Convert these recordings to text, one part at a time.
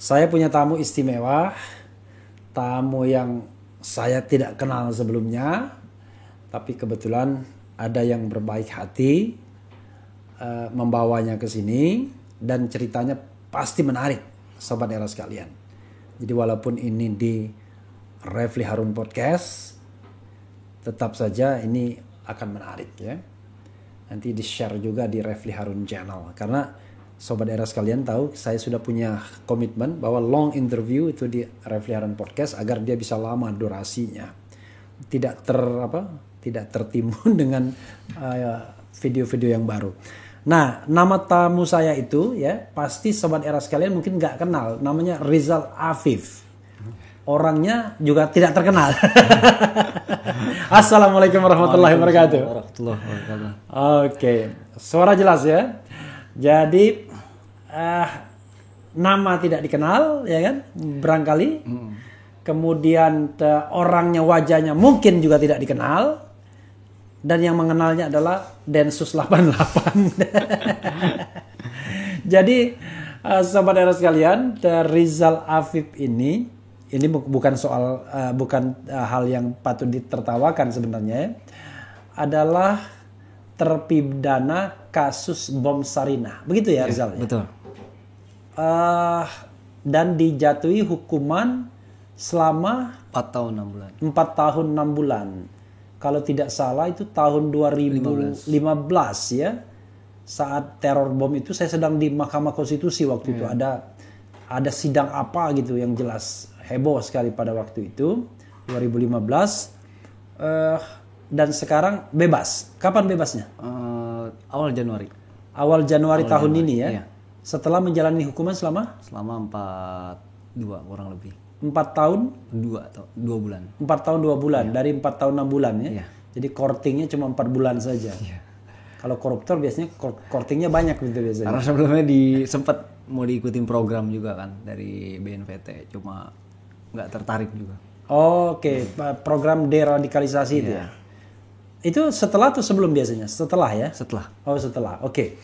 Saya punya tamu istimewa, tamu yang saya tidak kenal sebelumnya, tapi kebetulan ada yang berbaik hati membawanya ke sini dan ceritanya pasti menarik, Sobat Era sekalian. Jadi walaupun ini di Refli Harun Podcast, tetap saja ini akan menarik ya. Nanti di-share juga di Refli Harun Channel karena Sobat Era sekalian tahu saya sudah punya komitmen bahwa long interview itu di Refli Harun Podcast agar dia bisa lama durasinya. Tidak tertimbun dengan video-video yang baru. Nah, nama tamu saya itu ya pasti Sobat Era sekalian mungkin nggak kenal. Namanya Rizal Afif. Orangnya juga tidak terkenal. Assalamualaikum warahmatullahi wabarakatuh. Oke, suara jelas ya. Jadi nama tidak dikenal ya kan, barangkali. Kemudian orangnya, wajahnya mungkin juga tidak dikenal. Dan yang mengenalnya adalah Densus 88. Jadi Sobat Era sekalian, Rizal Afif ini bukan soal hal yang patut ditertawakan sebenarnya, adalah terpidana kasus bom Sarinah. Begitu ya Rizal? Ya, betul. Dan dijatuhi hukuman selama 4 tahun 6 bulan. 4 tahun 6 bulan. Kalau tidak salah itu tahun 2015 ya. Saat teror bom itu saya sedang di Mahkamah Konstitusi waktu itu. Ada sidang apa gitu yang jelas heboh sekali pada waktu itu 2015. Dan sekarang bebas. Kapan bebasnya? Awal Januari. Awal Januari tahun ini ya. Iya. Setelah menjalani hukuman selama 2 kurang lebih. 4 tahun 2 bulan. 4 tahun 2 bulan. Dari 4 tahun 6 bulan ya. Iya. Jadi courtingnya cuma 4 bulan saja. Iya. Kalau koruptor biasanya courtingnya banyak gitu biasanya. Karena sebelumnya sempat mau diikutin program juga kan dari BNPT, cuma nggak tertarik juga. Oke, program deradikalisasi itu ya. Itu setelah atau sebelum biasanya? Setelah ya? Setelah. Oh, setelah. Oke.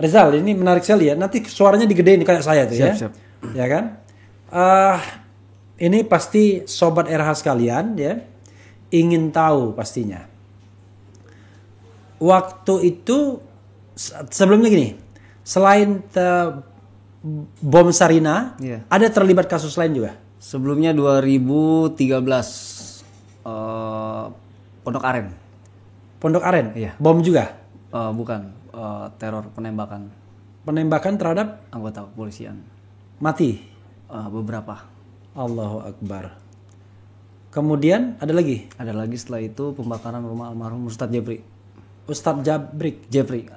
Rizal, ini menarik sekali ya. Nanti suaranya digedein kayak saya tuh ya. Siap. Ya kan? Ini pasti Sobat RH sekalian ya ingin tahu pastinya. Waktu itu sebelumnya gini, selain bom Sarinah, ada terlibat kasus lain juga? Sebelumnya 2013 Pondok Aren. Pondok Aren? Iya. Bom juga? Bukan, teror penembakan. Penembakan terhadap anggota kepolisian. Mati? Beberapa. Allahu Akbar. Kemudian ada lagi? Ada lagi setelah itu pembakaran rumah almarhum Ustadz Jeffrey. Ustadz Jeffrey?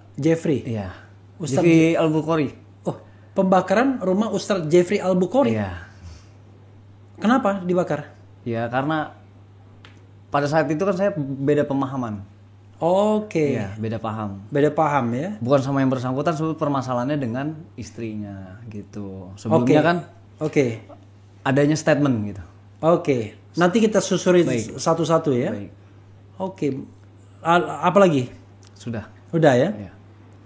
Iya. Ustadz Jeffrey Al-Bukhari. Oh, pembakaran rumah Ustadz Jeffrey Al-Bukhari? Iya. Kenapa dibakar? Ya karena pada saat itu kan saya beda pemahaman. Oke. Iya, beda paham. Beda paham ya? Bukan sama yang bersangkutan, sebelum permasalahannya dengan istrinya gitu. Sebelumnya kan adanya statement gitu. Oke. Nanti kita susuri satu-satu ya. Baik. Oke. Apa lagi? Sudah ya? Iya.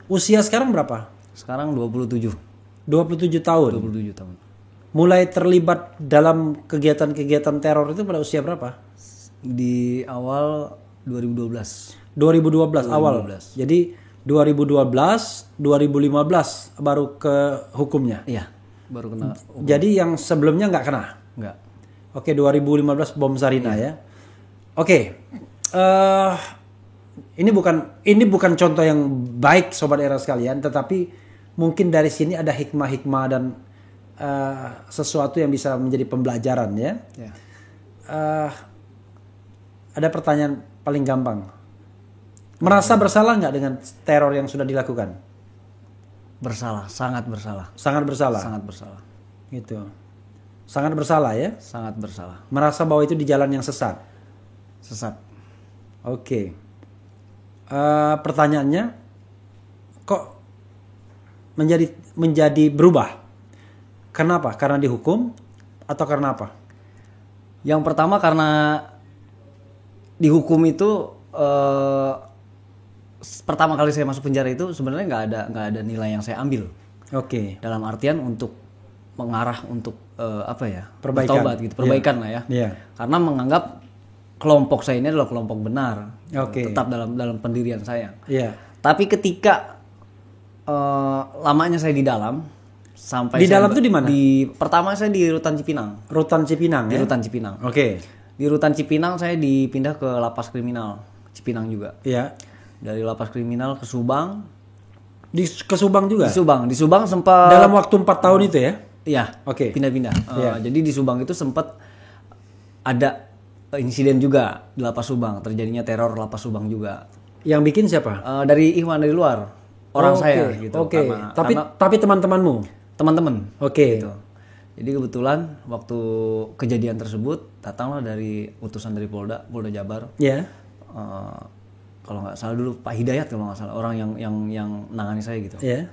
Usia sekarang berapa? Sekarang 27 tahun. 27 tahun. Mulai terlibat dalam kegiatan-kegiatan teror itu pada usia berapa? Di awal 2012 awal. Jadi 2012, 2015 baru ke hukumnya. Iya, baru kena hukum. Jadi yang sebelumnya nggak kena? Nggak. Oke, 2015 bom Sarinah ya. Oke. Ini bukan contoh yang baik Sobat Era sekalian, tetapi mungkin dari sini ada hikmah-hikmah dan sesuatu yang bisa menjadi pembelajaran ya. Ada pertanyaan paling gampang. Merasa bersalah nggak dengan teror yang sudah dilakukan? Bersalah, sangat bersalah. Sangat bersalah. Sangat bersalah. Gitu. Sangat bersalah ya? Sangat bersalah. Merasa bahwa itu di jalan yang sesat. Sesat. Oke. Pertanyaannya, kok menjadi berubah? Kenapa? Karena dihukum atau karena apa? Yang pertama karena dihukum itu pertama kali saya masuk penjara itu sebenarnya nggak ada nilai yang saya ambil. Oke. Dalam artian untuk mengarah untuk Perbaikan. bertobat gitu, perbaikan lah ya. Iya. Karena menganggap kelompok saya ini adalah kelompok benar, Oke. tetap dalam pendirian saya. Iya. Tapi ketika lamanya saya di dalam, sampai Di dalam tuh di mana? Pertama saya di Rutan Cipinang. Rutan Cipinang Di ya. Rutan Cipinang. Oke. Di Rutan Cipinang saya dipindah ke lapas kriminal Cipinang juga. Iya. Dari lapas kriminal ke Subang. Ke Subang juga. Di Subang sempat Dalam waktu 4 tahun itu ya. Iya. Oke. Pindah-pindah. Iya. Jadi di Subang itu sempat ada insiden juga di lapas Subang, terjadinya teror lapas Subang juga. Yang bikin siapa? Dari Ikhwan dari luar, orang saya gitu. Oke. Karena Tapi teman-temanmu. teman-teman. Oke. Gitu. Jadi kebetulan waktu kejadian tersebut datanglah dari utusan dari Polda Jabar. Ya. Kalau nggak salah dulu Pak Hidayat, kalau nggak salah, orang yang nangani saya gitu. Ya.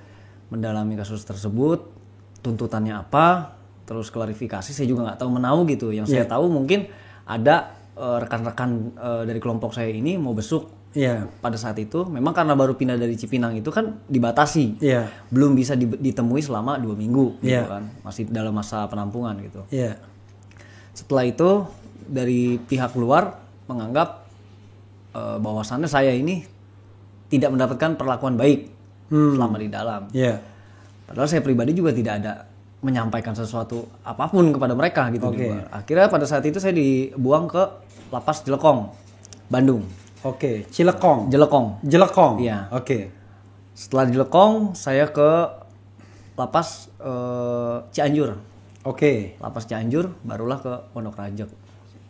Mendalami kasus tersebut, tuntutannya apa, terus klarifikasi saya juga nggak tahu menau gitu. Yang saya tahu mungkin ada rekan-rekan dari kelompok saya ini mau besuk. Iya. Pada saat itu memang karena baru pindah dari Cipinang itu kan dibatasi, Iya. belum bisa ditemui selama 2 minggu gitu Iya. kan, masih dalam masa penampungan gitu. Iya. Setelah itu dari pihak luar menganggap bahwasannya saya ini tidak mendapatkan perlakuan baik selama di dalam. Iya. Padahal saya pribadi juga tidak ada menyampaikan sesuatu apapun kepada mereka gitu di luar. Akhirnya pada saat itu saya dibuang ke lapas Jelekong, Bandung. Oke. Jelekong. Jelekong. Iya. Oke. Setelah Jelekong saya ke lapas Cianjur. Oke. Lapas Cianjur barulah ke Pondok Rajek.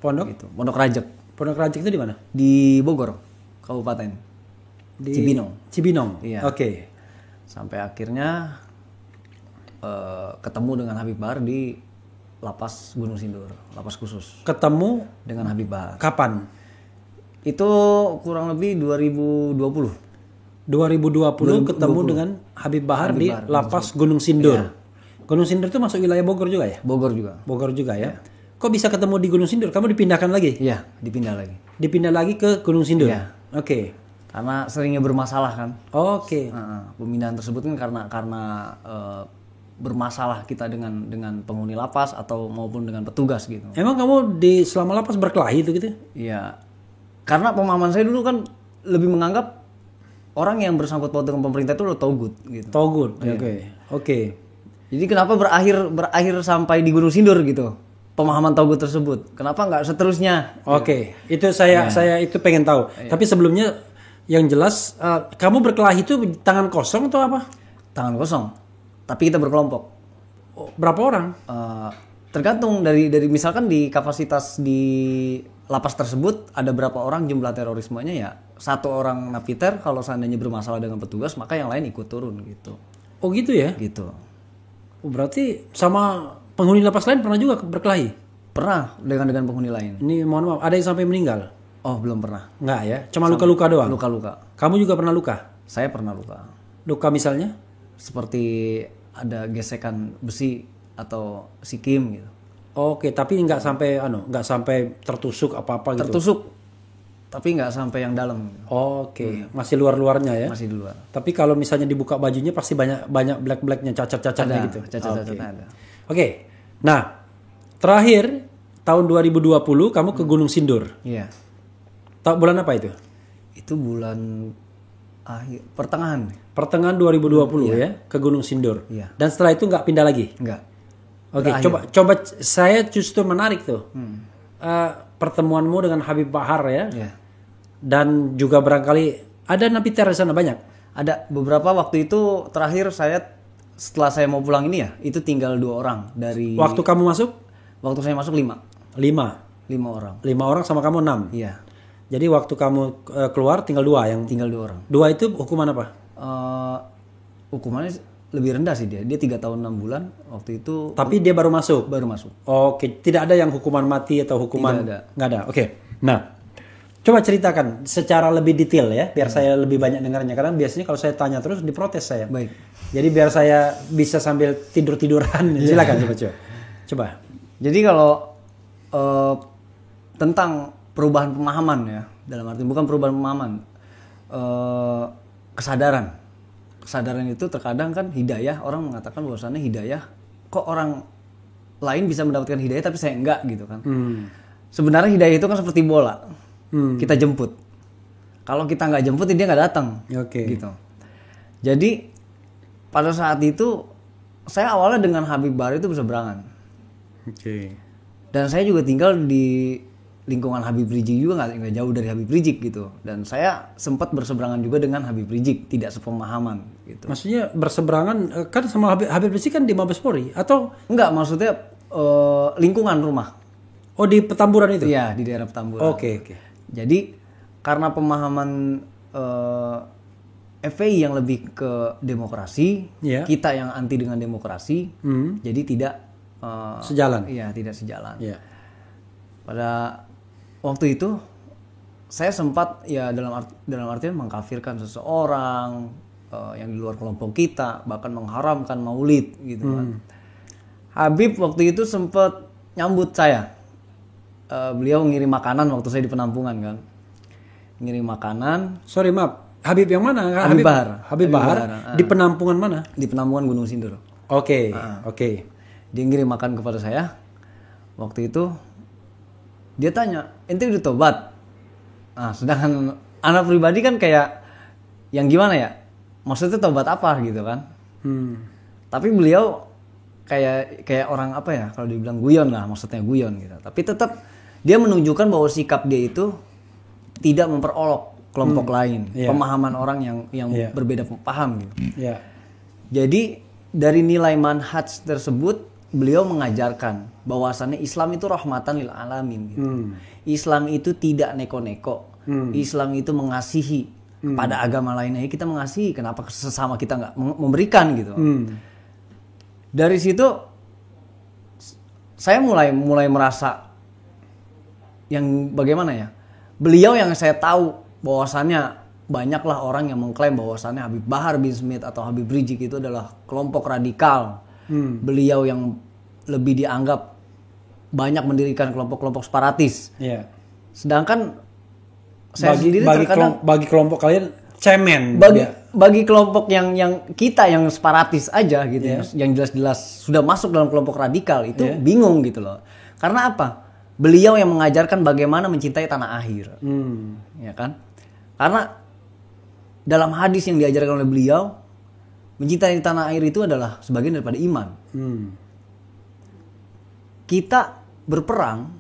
Pondok? Gitu. Pondok Rajek Pondok Rajek itu di mana? di Bogor, Kabupaten. Di Cibinong. Iya. Oke. Sampai akhirnya ketemu dengan Habib Bahar di lapas Gunung Sindur, lapas khusus Ketemu dengan Habib Bahar. kapan? Itu kurang lebih 2020. 2020 ketemu dengan Habib Bahar di Lapas Gunung Sindur. Gunung Sindur itu masuk wilayah Bogor juga ya? Bogor juga. Bogor juga ya. Kok bisa ketemu di Gunung Sindur? Kamu dipindahkan lagi? Iya, dipindah lagi. Dipindah lagi ke Gunung Sindur? Iya. Oke. Karena seringnya bermasalah kan. Oke. Pemindahan tersebut kan karena bermasalah kita dengan penghuni lapas atau maupun dengan petugas gitu. Emang kamu di selama lapas berkelahi itu gitu? Iya. Karena pemahaman saya dulu kan lebih menganggap orang yang bersangkut paut dengan pemerintah itu udah togut gitu. Togut. Iya. Oke. Oke. Jadi kenapa berakhir sampai di Gunung Sindur gitu? Pemahaman togut tersebut. Kenapa nggak seterusnya? Oke. Itu saya itu pengen tahu. Tapi sebelumnya yang jelas kamu berkelahi itu tangan kosong atau apa? Tangan kosong. Tapi kita berkelompok. Berapa orang? Tergantung dari misalkan di kapasitas di lapas tersebut ada berapa orang jumlah terorismenya ya. 1 orang napiter, kalau seandainya bermasalah dengan petugas maka yang lain ikut turun gitu. Oh gitu ya? Gitu. Oh, berarti sama penghuni lapas lain pernah juga berkelahi? Pernah dengan penghuni lain. Ini mohon maaf, ada yang sampai meninggal? Oh, belum pernah. Enggak ya? Cuma luka-luka doang? Luka-luka. Kamu juga pernah luka? Saya pernah luka. Luka misalnya? Seperti ada gesekan besi atau sikim gitu. Oke, tapi nggak sampai tertusuk apa-apa gitu? Tertusuk, tapi nggak sampai yang dalam. Oke, masih luar-luarnya ya? Masih di luar. Tapi kalau misalnya dibuka bajunya pasti banyak black-blacknya, cacat-cacatnya gitu? Cacat-cacatnya ada. Oke, nah terakhir tahun 2020 kamu ke Gunung Sindur. Iya. Bulan apa itu? Itu bulan pertengahan. Pertengahan 2020 ya, ke Gunung Sindur. Iya. Dan setelah itu nggak pindah lagi? Enggak. Oke, coba saya justru menarik tuh. Pertemuanmu dengan Habib Bahar ya. Iya. Dan juga barangkali ada napiter di sana banyak. Ada beberapa waktu itu terakhir setelah saya mau pulang ini ya, itu tinggal 2 orang dari. Waktu kamu masuk? Waktu saya masuk 5. 5 orang. 5 orang sama kamu 6. Iya. Jadi waktu kamu keluar tinggal 2 yang. Tinggal 2 orang. 2 itu hukuman apa? Hukumannya lebih rendah sih dia. Dia 3 tahun 6 bulan waktu itu. Tapi dia baru masuk. Oke, tidak ada yang hukuman mati atau hukuman. Tidak ada. Nggak ada. Oke. Nah, coba ceritakan secara lebih detail ya, biar saya lebih banyak dengarnya. Karena biasanya kalau saya tanya terus diprotes saya. Baik. Jadi biar saya bisa sambil tiduran. Silakan coba. Jadi kalau tentang perubahan pemahaman ya, dalam arti bukan perubahan pemahaman, kesadaran itu terkadang kan hidayah, orang mengatakan bahwasannya hidayah kok orang lain bisa mendapatkan hidayah tapi saya enggak gitu kan. Sebenarnya hidayah itu kan seperti bola. Kita jemput. Kalau kita nggak jemput dia nggak datang. Gitu. Jadi pada saat itu saya awalnya dengan Habib Bahar itu berseberangan. Dan saya juga tinggal di lingkungan Habib Rizik juga nggak jauh dari Habib Rizik gitu. Dan saya sempat berseberangan juga dengan Habib Rizik, tidak sepemahaman gitu. Maksudnya berseberangan kan sama Habib Rizik kan di Mabes Polri atau enggak, maksudnya lingkungan rumah. Oh, di Petamburan itu? Iya, di daerah Petamburan. Oke. Jadi karena pemahaman FPI yang lebih ke demokrasi, kita yang anti dengan demokrasi, jadi tidak sejalan. Iya, tidak sejalan. Iya. Pada waktu itu saya sempat ya dalam artian mengkafirkan seseorang yang di luar kelompok kita, bahkan mengharamkan maulid gitu kan. Habib waktu itu sempat nyambut saya. Beliau ngirim makanan waktu saya di penampungan kan. Ngirim makanan. Sorry maaf, Habib yang mana? Habib Bahar. Habib Bahar. Di penampungan mana? Di penampungan Gunung Sindur. Oke. Dia ngirim makan kepada saya. Waktu itu dia tanya, ente udah tobat? Nah, sedangkan anak pribadi kan kayak yang gimana ya? Maksudnya tobat apa gitu kan? Tapi beliau kayak orang apa ya? Kalau dibilang guyon lah, maksudnya guyon gitu. Tapi tetap dia menunjukkan bahwa sikap dia itu tidak memperolok kelompok lain, pemahaman orang yang berbeda paham gitu. Jadi dari nilai manhaj tersebut beliau mengajarkan bahwasannya Islam itu rahmatan lil alamin gitu. Islam itu tidak neko-neko. Islam itu mengasihi. Pada agama lainnya kita mengasihi, kenapa sesama kita nggak memberikan gitu. Dari situ saya mulai merasa yang bagaimana ya? Beliau yang saya tahu bahwasannya banyaklah orang yang mengklaim bahwasannya Habib Bahar bin Smith atau Habib Rizik itu adalah kelompok radikal. Beliau yang lebih dianggap banyak mendirikan kelompok-kelompok separatis. Sedangkan saya sendiri terkadang bagi kelompok kalian cemen. Bagi kelompok yang kita yang separatis aja gitu yang jelas-jelas sudah masuk dalam kelompok radikal itu bingung gitu loh. Karena apa? Beliau yang mengajarkan bagaimana mencintai tanah air. Ya kan? Karena dalam hadis yang diajarkan oleh beliau, mencintai tanah air itu adalah sebagian daripada iman. Kita berperang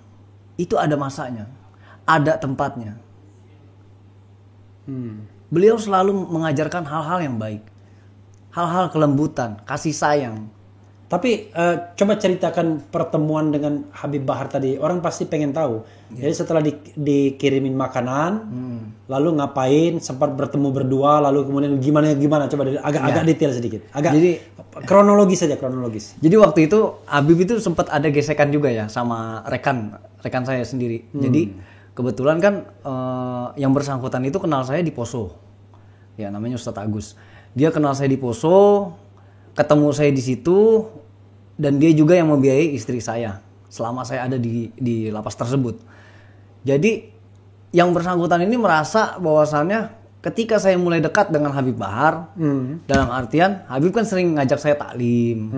itu ada masanya, ada tempatnya. Beliau selalu mengajarkan hal-hal yang baik, hal-hal kelembutan, kasih sayang. Tapi coba ceritakan pertemuan dengan Habib Bahar tadi. Orang pasti pengen tahu. Jadi setelah dikirimin makanan, lalu ngapain? Sempat bertemu berdua, lalu kemudian gimana? Coba agak detail sedikit. Jadi kronologis saja. Jadi waktu itu Habib itu sempat ada gesekan juga ya sama rekan saya sendiri. Jadi kebetulan kan yang bersangkutan itu kenal saya di Poso. Ya namanya Ustadz Agus. Dia kenal saya di Poso. Ketemu saya di situ dan dia juga yang membiayai istri saya selama saya ada di lapas tersebut. Jadi yang bersangkutan ini merasa bahwasannya ketika saya mulai dekat dengan Habib Bahar, dalam artian Habib kan sering ngajak saya taklim,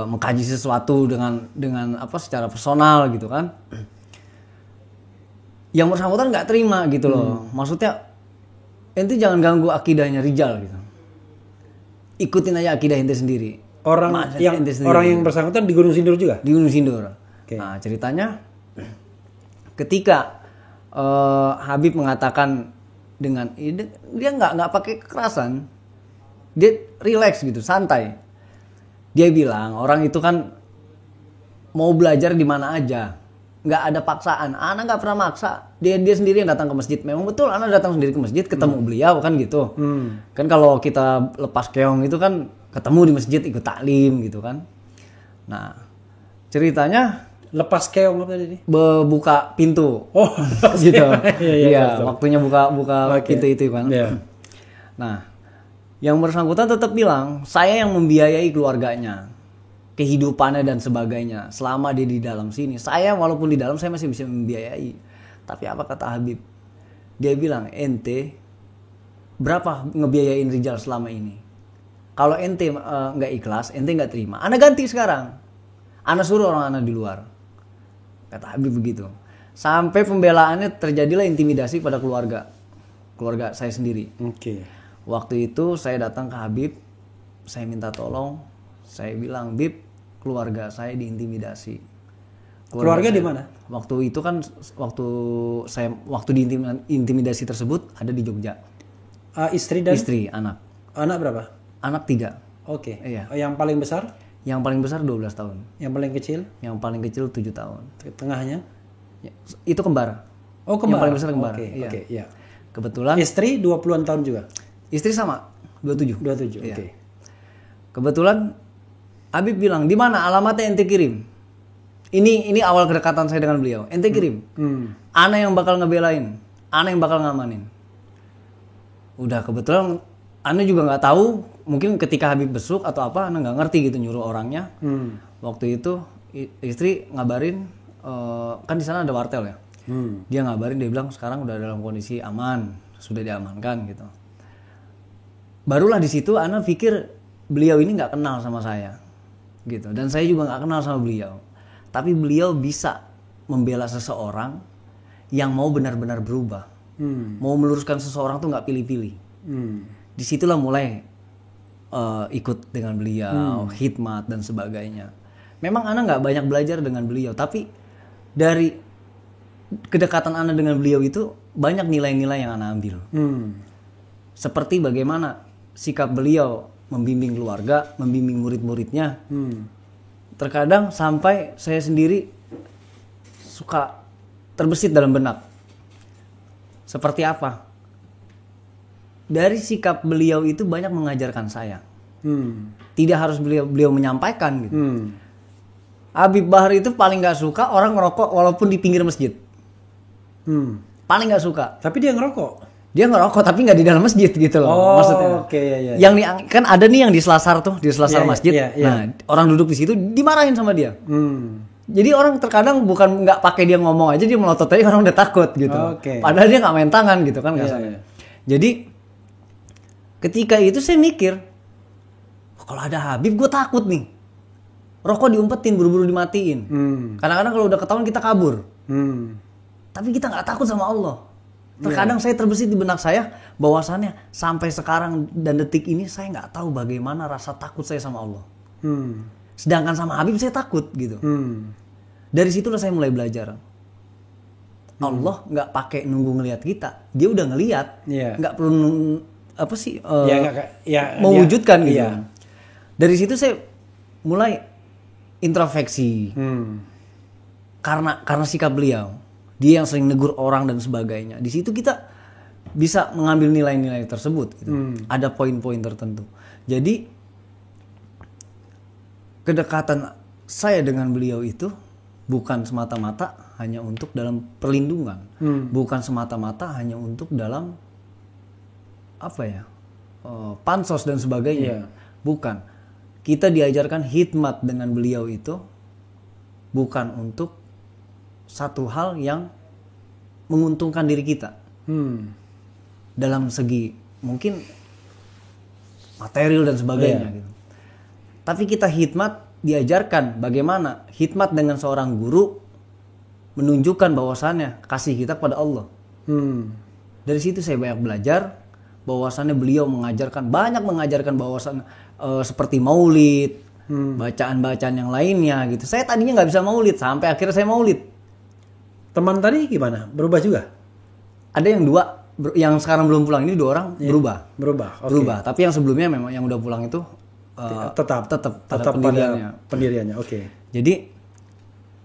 mengkaji sesuatu dengan apa secara personal gitu kan. Yang bersangkutan nggak terima gitu loh, maksudnya ente jangan ganggu akidahnya Rijal gitu. Ikutin aja akidah ente sendiri. Orang yang bersangkutan di Gunung Sindur juga? Di Gunung Sindur. Nah ceritanya ketika Habib mengatakan dengan dia nggak pakai kekerasan, dia relax gitu, santai. Dia bilang orang itu kan mau belajar di mana aja, nggak ada paksaan. Ana nggak pernah maksa. Dia sendiri yang datang ke masjid. Memang betul Ana datang sendiri ke masjid, ketemu beliau kan gitu. Kan kalau kita lepas keong itu kan ketemu di masjid ikut taklim gitu kan. Nah ceritanya lepas keong apa tadi? Buka pintu. Oh gitu. Iya waktunya buka pintu itu kan. Nah yang bersangkutan tetap bilang saya yang membiayai keluarganya, kehidupannya dan sebagainya selama dia di dalam sini. Saya walaupun di dalam saya masih bisa membiayai. Tapi apa kata Habib? Dia bilang ente berapa ngebiayain Rijal selama ini? Kalau ente nggak ikhlas, ente nggak terima, ana ganti sekarang. Ana suruh orang ana di luar. Kata Habib begitu. Sampai pembelaannya terjadilah intimidasi pada keluarga saya sendiri. Oke. Waktu itu saya datang ke Habib, saya minta tolong, saya bilang, Bib, keluarga saya diintimidasi. Keluarga di mana? Waktu itu kan waktu diintimidasi tersebut ada di Jogja. Istri dan Istri, anak. anak berapa? Anak 3. Oke. Iya. Yang paling besar? Yang paling besar 12 tahun. Yang paling kecil? Yang paling kecil 7 tahun. Tengahnya? Ya, itu kembar. Oh, kembar. Yang paling besar kembar. Oke, Iya. oke, iya. Kebetulan Istri 20-an tahun juga? istri sama, 27. 27, Iya. oke. Kebetulan Habib bilang, "Di mana alamatnya ente kirim?" Ini awal kedekatan saya dengan beliau. Ente kirim. Ana yang bakal ngebelain, ana yang bakal ngamanin. Udah, kebetulan ana juga nggak tahu, mungkin ketika Habib besuk atau apa, ana nggak ngerti gitu nyuruh orangnya. Waktu itu istri ngabarin, kan di sana ada wartel ya. Dia ngabarin, dia bilang sekarang udah dalam kondisi aman, sudah diamankan gitu. Barulah di situ ana pikir beliau ini nggak kenal sama saya, gitu. Dan saya juga nggak kenal sama beliau. Tapi beliau bisa membela seseorang yang mau benar-benar berubah, mau meluruskan seseorang tuh nggak pilih-pilih. Disitulah mulai ikut dengan beliau, khidmat dan sebagainya. Memang ana nggak banyak belajar dengan beliau, tapi dari kedekatan ana dengan beliau itu banyak nilai-nilai yang ana ambil. Seperti bagaimana sikap beliau membimbing keluarga, membimbing murid-muridnya. Terkadang sampai saya sendiri suka terbesit dalam benak. Seperti apa? Dari sikap beliau itu banyak mengajarkan saya. Tidak harus beliau menyampaikan gitu. Habib Bahar itu paling gak suka orang ngerokok walaupun di pinggir masjid. Paling gak suka. Tapi dia ngerokok? Dia ngerokok tapi nggak di dalam masjid gitu loh, Oh, maksudnya. oke, ya. Yang kan ada nih yang di selasar tuh, di selasar Iya, masjid. iya, iya. Nah, orang duduk di situ dimarahin sama dia. Jadi orang terkadang bukan nggak pakai dia ngomong aja, dia melotot aja, orang udah takut gitu. Oke. Padahal dia nggak main tangan gitu kan Iya, kasarnya. iya. Jadi ketika itu saya mikir, kalau ada Habib gue takut nih. Rokok diumpetin, buru-buru dimatiin. Kadang-kadang kalau udah ketahuan kita kabur. Tapi kita nggak takut sama Allah. Terkadang saya terbesit di benak saya bahwasannya sampai sekarang dan detik ini saya nggak tahu bagaimana rasa takut saya sama Allah. Sedangkan sama Habib saya takut gitu. Dari situlah saya mulai belajar. Allah nggak pakai nunggu ngelihat kita, dia udah ngelihat, nggak perlu mewujudkan gitu. Iya. Dari situ saya mulai introspeksi karena sikap beliau. Dia yang sering negur orang dan sebagainya. Di situ kita bisa mengambil nilai-nilai tersebut. Gitu. Ada poin-poin tertentu. Jadi kedekatan saya dengan beliau itu bukan semata-mata hanya untuk dalam perlindungan, bukan semata-mata hanya untuk dalam pansos dan sebagainya. Bukan. Kita diajarkan khidmat dengan beliau itu bukan untuk satu hal yang menguntungkan diri kita dalam segi mungkin material dan sebagainya gitu. Tapi kita khidmat diajarkan bagaimana khidmat dengan seorang guru menunjukkan bahwasannya kasih kita kepada Allah. Dari situ saya banyak belajar bahwasannya beliau banyak mengajarkan bahwasan seperti maulid, bacaan-bacaan yang lainnya gitu. Saya tadinya nggak bisa maulid sampai akhirnya saya maulid. Teman tadi gimana? Berubah juga? Ada yang 2, yang sekarang belum pulang ini 2 orang berubah. Okay. Berubah. Tapi yang sebelumnya memang yang udah pulang itu tetap pada pendiriannya. Oke. Jadi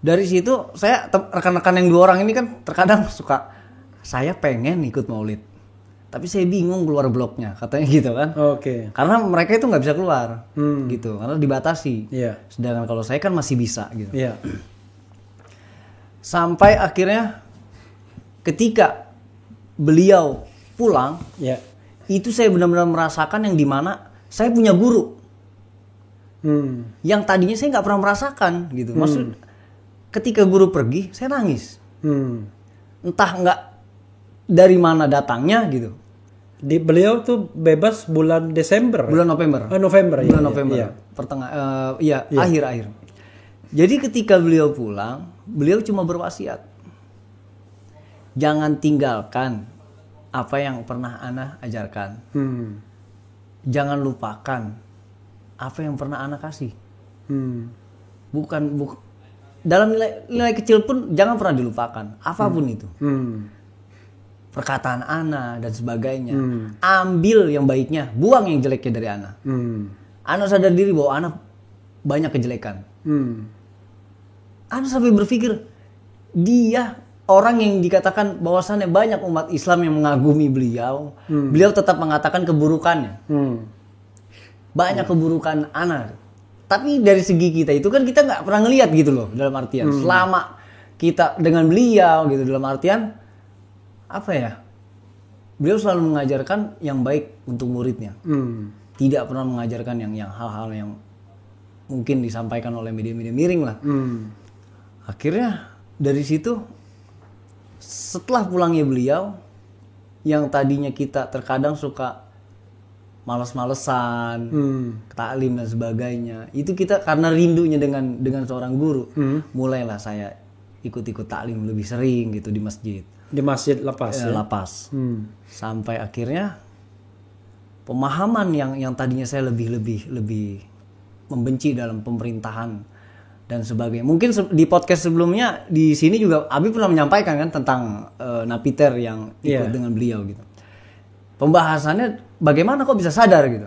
dari situ saya rekan-rekan yang 2 orang ini kan terkadang suka, saya pengen ikut maulid, tapi saya bingung keluar bloknya, katanya gitu kan. Oke. Karena mereka itu nggak bisa keluar, gitu, karena dibatasi. Iya. Sedangkan kalau saya kan masih bisa, gitu. Iya. Sampai akhirnya ketika beliau pulang, itu saya benar-benar merasakan yang dimana saya punya guru. Yang tadinya saya nggak pernah merasakan gitu. Maksud ketika guru pergi, saya nangis. Entah nggak dari mana datangnya gitu. Beliau tuh bebas bulan Desember. Bulan November. November. Bulan Iya, November. iya. Akhir-akhir. Jadi ketika beliau pulang, beliau cuma berwasiat. Jangan tinggalkan apa yang pernah ana ajarkan. Jangan lupakan apa yang pernah ana kasih. Bukan dalam nilai kecil pun jangan pernah dilupakan, apapun itu. Perkataan ana dan sebagainya. Ambil yang baiknya, buang yang jeleknya dari ana. Ana sadar diri bahwa ana banyak kejelekan. Ana sampai berpikir, dia orang yang dikatakan bahwasannya banyak umat Islam yang mengagumi beliau, beliau tetap mengatakan keburukannya. Banyak keburukan ana. Tapi dari segi kita itu kan kita nggak pernah ngelihat gitu loh, dalam artian selama kita dengan beliau gitu, dalam artian apa ya? Beliau selalu mengajarkan yang baik untuk muridnya. Tidak pernah mengajarkan yang hal-hal yang mungkin disampaikan oleh media-media miring lah. Akhirnya dari situ, setelah pulangnya beliau, yang tadinya kita terkadang suka males-malesan, taklim dan sebagainya, itu kita karena rindunya dengan seorang guru, mulailah saya ikut-ikut taklim lebih sering gitu di masjid. Di masjid Lapas. Lapas. Sampai akhirnya pemahaman yang tadinya saya lebih membenci dalam pemerintahan dan sebagainya. Mungkin di podcast sebelumnya di sini juga Abi pernah menyampaikan kan tentang napiter yang ikut dengan beliau gitu. Pembahasannya bagaimana kok bisa sadar gitu.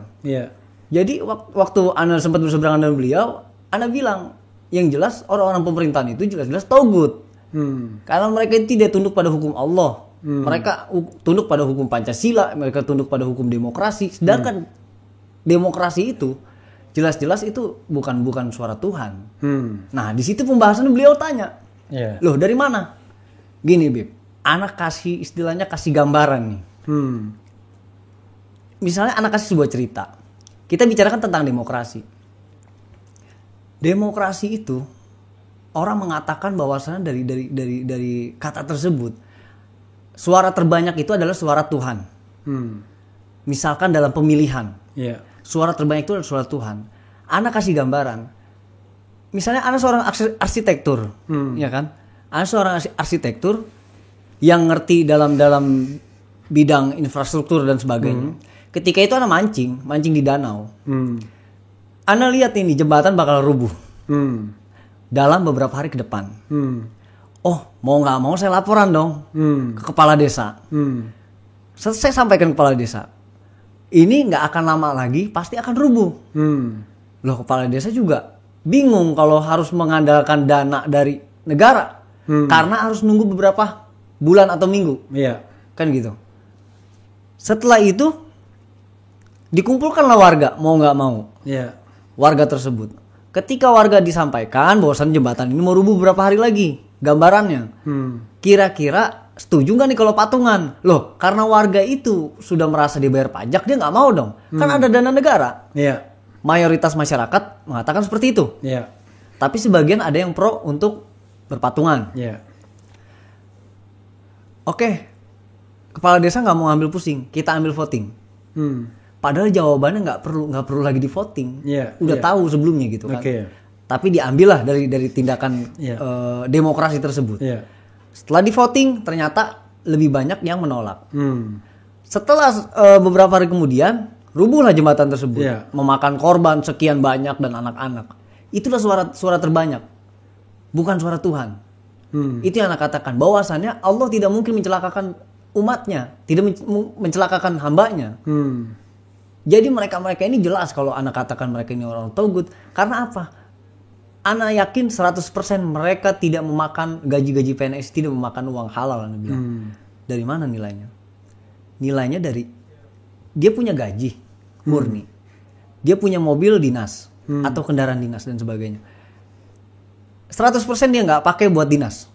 Jadi waktu ana sempat berseberangan dengan beliau, ana bilang yang jelas orang-orang pemerintahan itu jelas-jelas togut. Karena mereka tidak tunduk pada hukum Allah. Mereka tunduk pada hukum Pancasila, mereka tunduk pada hukum demokrasi. Sedangkan demokrasi itu jelas-jelas itu bukan suara Tuhan. Nah, di situ pembahasan beliau tanya. Loh, dari mana? Gini, Bib. Anak kasih istilahnya kasih gambaran nih. Misalnya anak kasih sebuah cerita. Kita bicarakan tentang demokrasi. Demokrasi itu orang mengatakan bahwasannya dari kata tersebut suara terbanyak itu adalah suara Tuhan. Misalkan dalam pemilihan, suara terbanyak itu adalah suara Tuhan. Ana kasih gambaran. Misalnya ana seorang arsitektur, ya kan? Ana seorang arsitektur yang ngerti dalam bidang infrastruktur dan sebagainya. Ketika itu ana mancing di danau. Ana lihat ini jembatan bakal rubuh. Dalam beberapa hari ke depan. Oh, mau nggak mau saya laporan dong ke kepala desa. Saya sampaikan ke kepala desa. Ini nggak akan lama lagi, pasti akan rubuh. Loh, kepala desa juga bingung kalau harus mengandalkan dana dari negara. Karena harus nunggu beberapa bulan atau minggu. Kan gitu. Setelah itu, dikumpulkanlah warga, mau nggak mau. Warga tersebut. Ketika warga disampaikan bahwasan jembatan ini mau rubuh beberapa hari lagi, gambarannya, kira-kira setuju nggak nih kalau patungan? Loh, karena warga itu sudah merasa dibayar pajak, dia nggak mau dong. Kan ada dana negara. Mayoritas masyarakat mengatakan seperti itu. Tapi sebagian ada yang pro untuk berpatungan. Oke, kepala desa nggak mau ngambil pusing, kita ambil voting. Padahal jawabannya nggak perlu lagi di voting, udah tahu sebelumnya gitu kan. Tapi diambillah dari tindakan demokrasi tersebut. Setelah di voting ternyata lebih banyak yang menolak. Setelah beberapa hari kemudian rubuhlah jembatan tersebut, memakan korban sekian banyak dan anak-anak. Itulah suara terbanyak, bukan suara Tuhan. Itu yang anak katakan bahwasannya Allah tidak mungkin mencelakakan umatnya, tidak mencelakakan hambanya. Jadi mereka ini jelas kalau anak katakan mereka ini orang togut. Karena apa? Anak yakin 100% mereka tidak memakan gaji-gaji PNS, tidak memakan uang halal. Anak bilang. Dari mana nilainya? Nilainya dari dia punya gaji murni. Dia punya mobil dinas atau kendaraan dinas dan sebagainya. 100% dia nggak pakai buat dinas.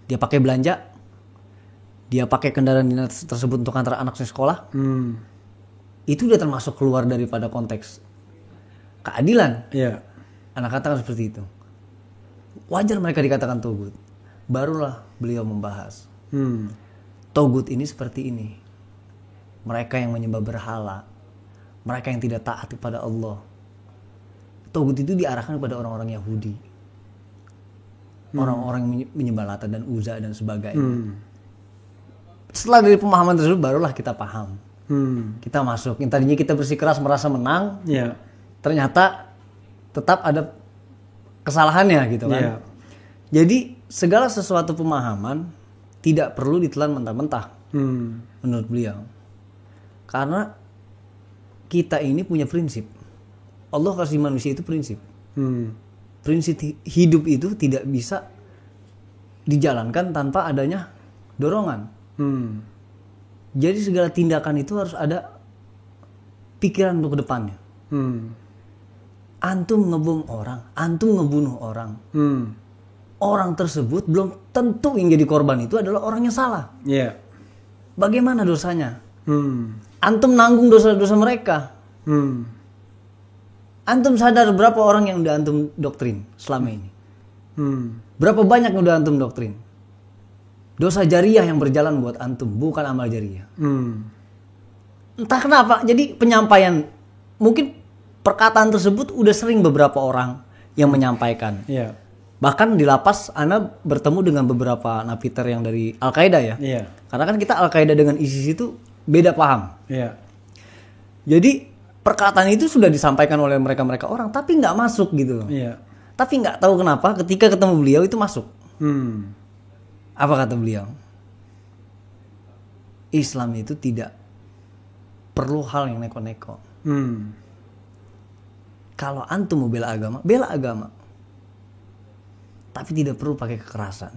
Dia pakai belanja. Dia pakai kendaraan dinas tersebut untuk antar anaknya sekolah. Itu udah termasuk keluar daripada konteks keadilan. Anak katakan seperti itu. Wajar mereka dikatakan togut. Barulah beliau membahas. Togut ini seperti ini. mereka yang menyembah berhala, mereka yang tidak taat kepada Allah. Togut itu diarahkan kepada orang-orang Yahudi, orang-orang yang menyembah Lata dan Uzza dan sebagainya. Setelah dari pemahaman tersebut barulah kita paham. Kita masuk. Yang tadinya kita bersikeras merasa menang, ternyata tetap ada kesalahannya gitu kan. Jadi segala sesuatu pemahaman tidak perlu ditelan mentah-mentah menurut beliau. Karena kita ini punya prinsip. Allah kasih manusia itu prinsip. Prinsip hidup itu tidak bisa dijalankan tanpa adanya dorongan. Jadi segala tindakan itu harus ada pikiran untuk ke depannya. Antum ngebom orang, antum ngebunuh orang. Orang tersebut belum tentu yang jadi korban itu adalah orang yang salah. Bagaimana dosanya? Antum nanggung dosa-dosa mereka. Antum sadar berapa orang yang udah antum doktrin selama ini? Berapa banyak yang udah antum doktrin? Dosa jariah yang berjalan buat antum, bukan amal jariah. Entah kenapa, jadi penyampaian, mungkin perkataan tersebut udah sering beberapa orang yang menyampaikan. Bahkan di lapas, Ana bertemu dengan beberapa napiter yang dari Al-Qaeda ya. Karena kan kita Al-Qaeda dengan ISIS itu beda paham. Jadi perkataan itu sudah disampaikan oleh mereka orang, tapi nggak masuk gitu loh. Tapi nggak tahu kenapa ketika ketemu beliau itu masuk. Apa kata beliau? Islam itu tidak perlu hal yang neko-neko. Kalau antum mau bela agama. Tapi tidak perlu pakai kekerasan.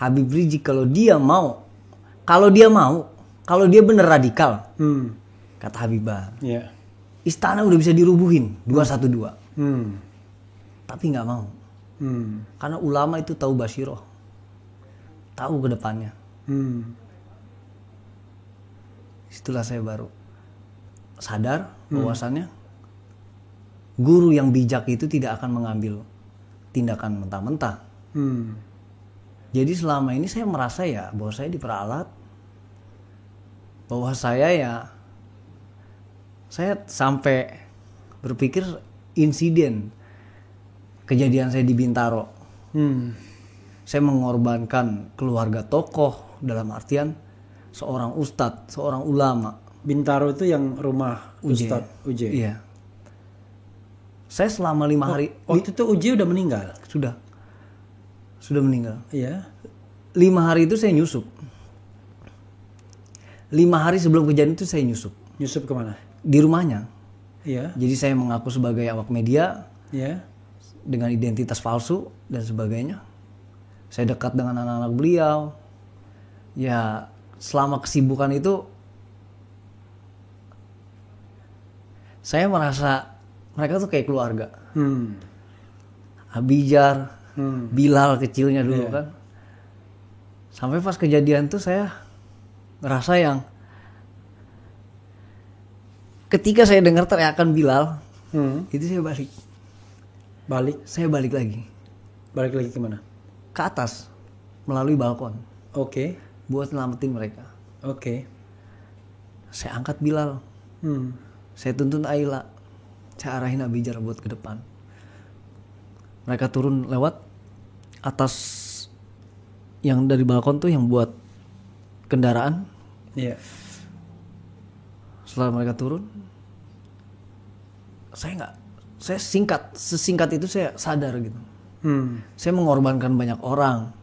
Habib Rizik kalau dia bener radikal, kata Habibah, istana udah bisa dirubuhin 212. Tapi nggak mau. Karena ulama itu tahu basyiroh, tahu ke depannya. Itulah saya baru sadar bahwasannya guru yang bijak itu tidak akan mengambil tindakan mentah-mentah. Jadi selama ini saya merasa ya bahwa saya diperalat, bahwa saya sampai berpikir insiden kejadian saya di Bintaro. Saya mengorbankan keluarga tokoh dalam artian seorang ustadz, seorang ulama. Bintaro itu yang rumah Ustadz Uje. Iya. Saya selama 5 hari. Waktu itu Uje udah meninggal. Sudah meninggal. Iya. 5 hari itu saya nyusup. 5 hari sebelum kejadian itu saya nyusup. Nyusup kemana? Di rumahnya. Iya. Jadi saya mengaku sebagai awak media. Iya. Dengan identitas palsu dan sebagainya. Saya dekat dengan anak-anak beliau. Ya selama kesibukan itu saya merasa mereka tuh kayak keluarga. Abijar, Bilal kecilnya dulu kan. Sampai pas kejadian tuh saya ngerasa yang ketika saya dengar teriakan Bilal, itu saya balik. Saya balik lagi. Balik lagi kemana? Ke atas melalui balkon. Oke. Buat nyelamatin mereka. Oke. Saya angkat Bilal. Saya tuntun Aila. Saya arahin Abijar buat ke depan. Mereka turun lewat atas yang dari balkon tuh yang buat kendaraan. Iya. Setelah mereka turun, saya sesingkat itu saya sadar gitu. Saya mengorbankan banyak orang.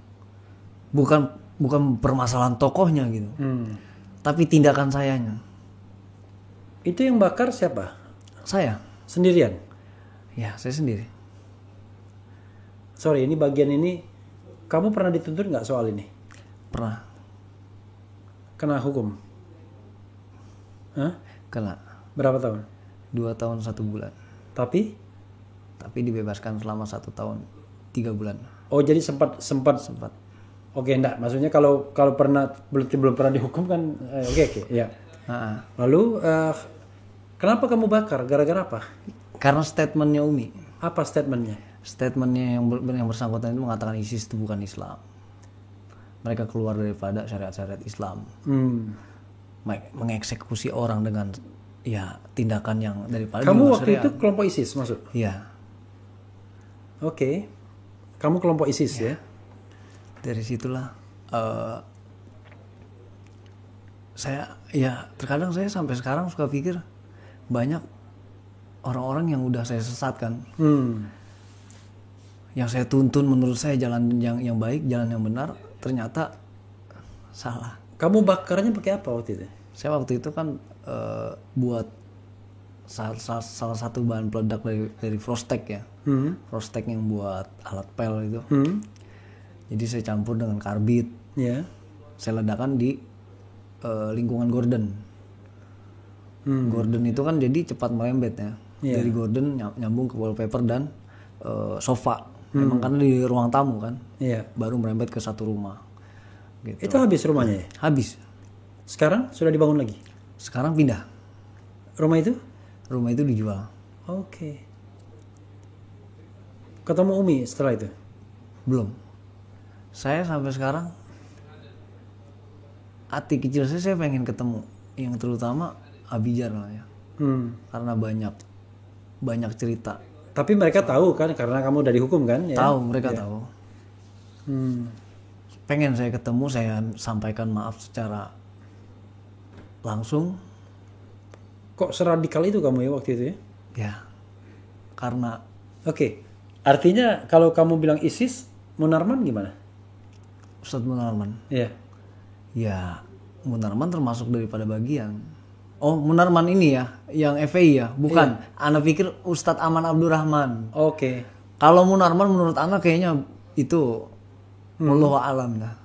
Bukan permasalahan tokohnya gitu. Tapi tindakan sayanya. Itu yang bakar siapa? Saya. Sendirian? Ya, saya sendiri. Sorry, ini bagian ini kamu pernah dituntut nggak soal ini? Pernah. Kena hukum? Hah? Kena. Berapa tahun? 2 tahun 1 bulan. Tapi dibebaskan selama 1 tahun 3 bulan. Oh, jadi sempat. Oke, enggak. Maksudnya kalau pernah belum pernah dihukum kan oke, ya. Lalu kenapa kamu bakar? Gara-gara apa? Karena statementnya Umi. Apa statementnya? Statementnya yang bersangkutan itu mengatakan ISIS itu bukan Islam. Mereka keluar daripada syariat-syariat Islam. mengeksekusi orang dengan ya tindakan yang daripada di Kamu luar waktu syariat. itu kelompok ISIS masuk? Iya. Oke. Kamu kelompok ISIS ya? Dari situlah saya ya terkadang saya sampai sekarang suka pikir banyak orang-orang yang udah saya sesatkan, yang saya tuntun menurut saya jalan yang baik, jalan yang benar, ternyata salah. Kamu bakarnya pakai apa waktu itu? Saya waktu itu kan buat salah satu bahan peledak dari Frostech ya, Frostech yang buat alat pel itu. Jadi saya campur dengan karbit, saya ledakan di lingkungan gorden. Gorden itu kan jadi cepat merembet ya. Dari gorden nyambung ke wallpaper dan sofa. Memang karena di ruang tamu kan. Baru merembet ke satu rumah. Gitu. Itu habis rumahnya ya? Habis. Sekarang sudah dibangun lagi? Sekarang pindah. Rumah itu? Rumah itu dijual. Oke. Ketemu Umi setelah itu? Belum. Saya sampai sekarang hati kecil saya pengen ketemu, yang terutama Abijar lah ya, karena banyak cerita. Tapi mereka tahu kan karena kamu dari hukum kan? Ya? Tahu, mereka tahu. Pengen saya ketemu, saya sampaikan maaf secara langsung. Kok seradikal itu kamu ya waktu itu ya? Ya, karena. Oke. Artinya kalau kamu bilang ISIS, Munarman gimana? Ustadz Munarman. Iya. Ya, Munarman termasuk daripada bagian. Oh, Munarman ini ya, yang FPI ya, bukan. Ana pikir Ustadz Aman Abdurrahman. Oke. Kalau Munarman menurut Ana kayaknya itu wallahu alam lah.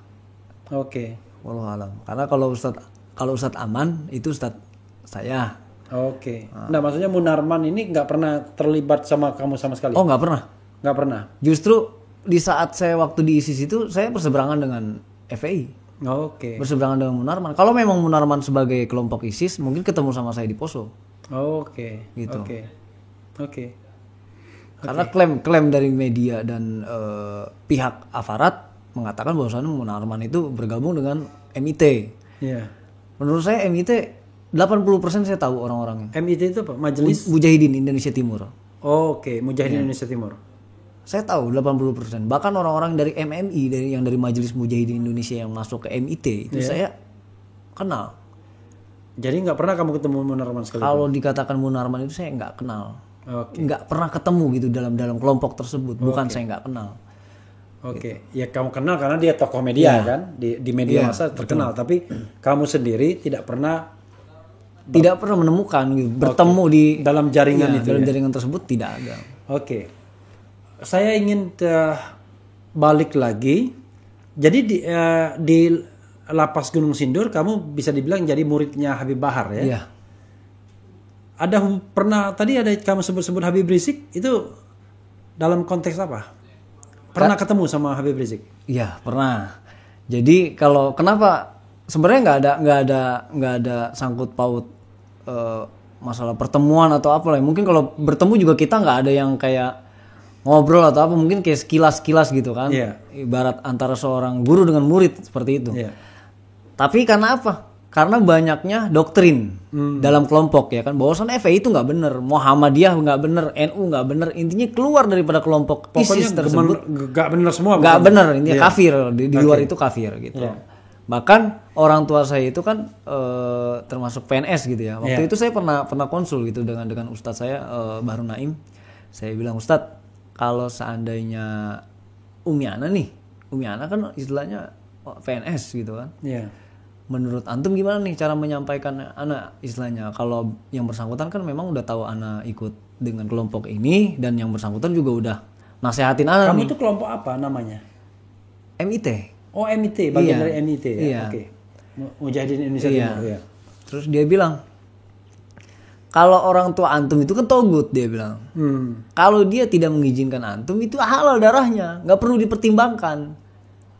Oke. Wallahu alam. Karena kalau Ustadz Aman itu Ustadz saya. Oke. Nah, maksudnya Munarman ini nggak pernah terlibat sama kamu sama sekali? Oh, nggak pernah. Nggak pernah. Justru di saat saya waktu di ISIS itu saya berseberangan dengan FPI. Oke. Berseberangan dengan Munarman. Kalau memang Munarman sebagai kelompok ISIS, mungkin ketemu sama saya di Poso. Oke. Gitu. Oke. Karena klaim dari media dan pihak aparat mengatakan bahwasannya Munarman itu bergabung dengan MIT. Iya. Menurut saya MIT 80% saya tahu orang-orangnya. MIT itu apa? Majelis Mujahidin Indonesia Timur. Oke, Mujahidin Indonesia Timur. Saya tahu 80%. Bahkan orang-orang dari MMI yang dari Majelis Mujahidin Indonesia yang masuk ke MIT itu saya kenal. Jadi nggak pernah kamu ketemu Munarman sekali? Kalau dikatakan Munarman itu saya nggak kenal. Oke. Nggak pernah ketemu gitu dalam kelompok tersebut. Bukan saya nggak kenal. Oke, ya kamu kenal karena dia tokoh media kan, di media massa terkenal. Tapi kamu sendiri tidak pernah menemukan gitu, bertemu di dalam jaringan itu. Dalam jaringan tersebut tidak ada. Oke, saya ingin balik lagi. Jadi di Lapas Gunung Sindur kamu bisa dibilang jadi muridnya Habib Bahar ya? Iya. Ada pernah tadi ada kamu sebut-sebut Habib Rizik itu dalam konteks apa? Pernah ketemu sama Habib Rizik? Iya, pernah. Jadi kalau kenapa sebenarnya nggak ada sangkut paut masalah pertemuan atau apa lah. Mungkin kalau bertemu juga kita nggak ada yang kayak ngobrol atau apa, mungkin kayak sekilas gitu kan. Iya. Ibarat antara seorang guru dengan murid seperti itu. Iya. Tapi karena apa? Karena banyaknya doktrin dalam kelompok ya kan, bahwasan FPI itu nggak benar, Muhammadiyah nggak benar, NU nggak benar, intinya keluar daripada kelompok ISIS tersebut. Nggak benar semua. Nggak benar, intinya kafir di luar itu kafir gitu. Bahkan orang tua saya itu kan termasuk PNS gitu ya. Waktu itu saya pernah konsul gitu dengan Ustadz saya Bahru Naim. Saya bilang, Ustadz, kalau seandainya Umi Ana kan istilahnya PNS gitu kan. Iya. Menurut antum gimana nih cara menyampaikan anak istilahnya? Kalau yang bersangkutan kan memang udah tahu anak ikut dengan kelompok ini dan yang bersangkutan juga udah nasehatin anak. Kamu tuh kelompok apa namanya? MIT. Oh, MIT, bagian dari MIT ya. Iya. Oke. Mujahidin Indonesia Timur ya. Terus dia bilang, kalau orang tua antum itu kan togut, dia bilang. Kalau dia tidak mengizinkan antum itu halal darahnya, nggak perlu dipertimbangkan.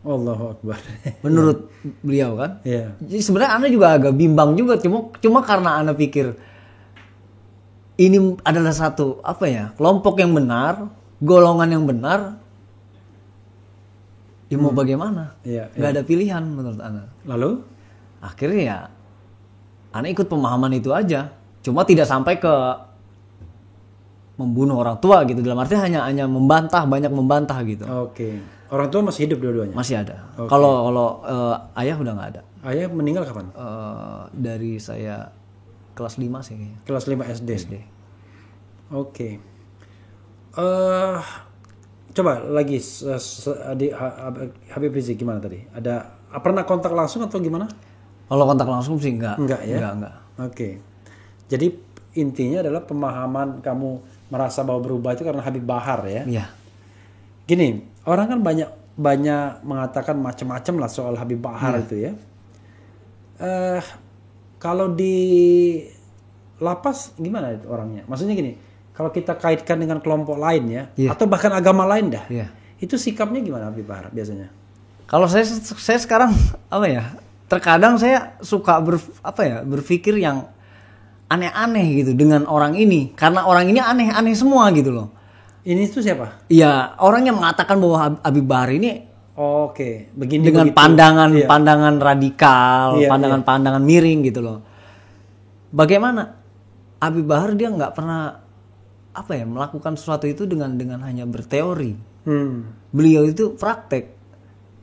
Allahu Akbar. Menurut beliau kan. Iya. Jadi sebenarnya Ana juga agak bimbang juga, cuma karena Ana pikir ini adalah satu kelompok yang benar, golongan yang benar. Ya mau bagaimana? Iya. Nggak ada pilihan menurut Ana. Lalu? Akhirnya ya Ana ikut pemahaman itu aja. Cuma tidak sampai ke membunuh orang tua gitu. Dalam arti hanya banyak membantah gitu. Oke. Orang tua masih hidup dua-duanya? Masih ada. Kalau ayah udah nggak ada. Ayah meninggal kapan? Dari saya kelas 5 sih kayaknya. Kelas 5 SD. Oke. Coba lagi Habib Rizik gimana tadi? Pernah kontak langsung atau gimana? Kalau kontak langsung sih enggak. Enggak ya? Enggak. Oke. Jadi intinya adalah pemahaman kamu merasa bahwa berubah itu karena Habib Bahar ya? Iya. Gini, orang kan banyak mengatakan macam-macam lah soal Habib Bahar itu ya. Kalau di lapas gimana itu orangnya? Maksudnya gini, kalau kita kaitkan dengan kelompok lain ya, atau bahkan agama lain dah, itu sikapnya gimana Habib Bahar biasanya? Kalau saya sekarang apa ya? Terkadang saya suka berpikir yang aneh-aneh gitu dengan orang ini, karena orang ini aneh-aneh semua gitu loh. Ini tuh siapa? Iya, orang yang mengatakan bahwa Habib Bahar ini begini dengan begitu. pandangan radikal, pandangan miring gitu loh. Bagaimana Habib Bahar dia nggak pernah melakukan sesuatu itu dengan hanya berteori. Beliau itu praktek.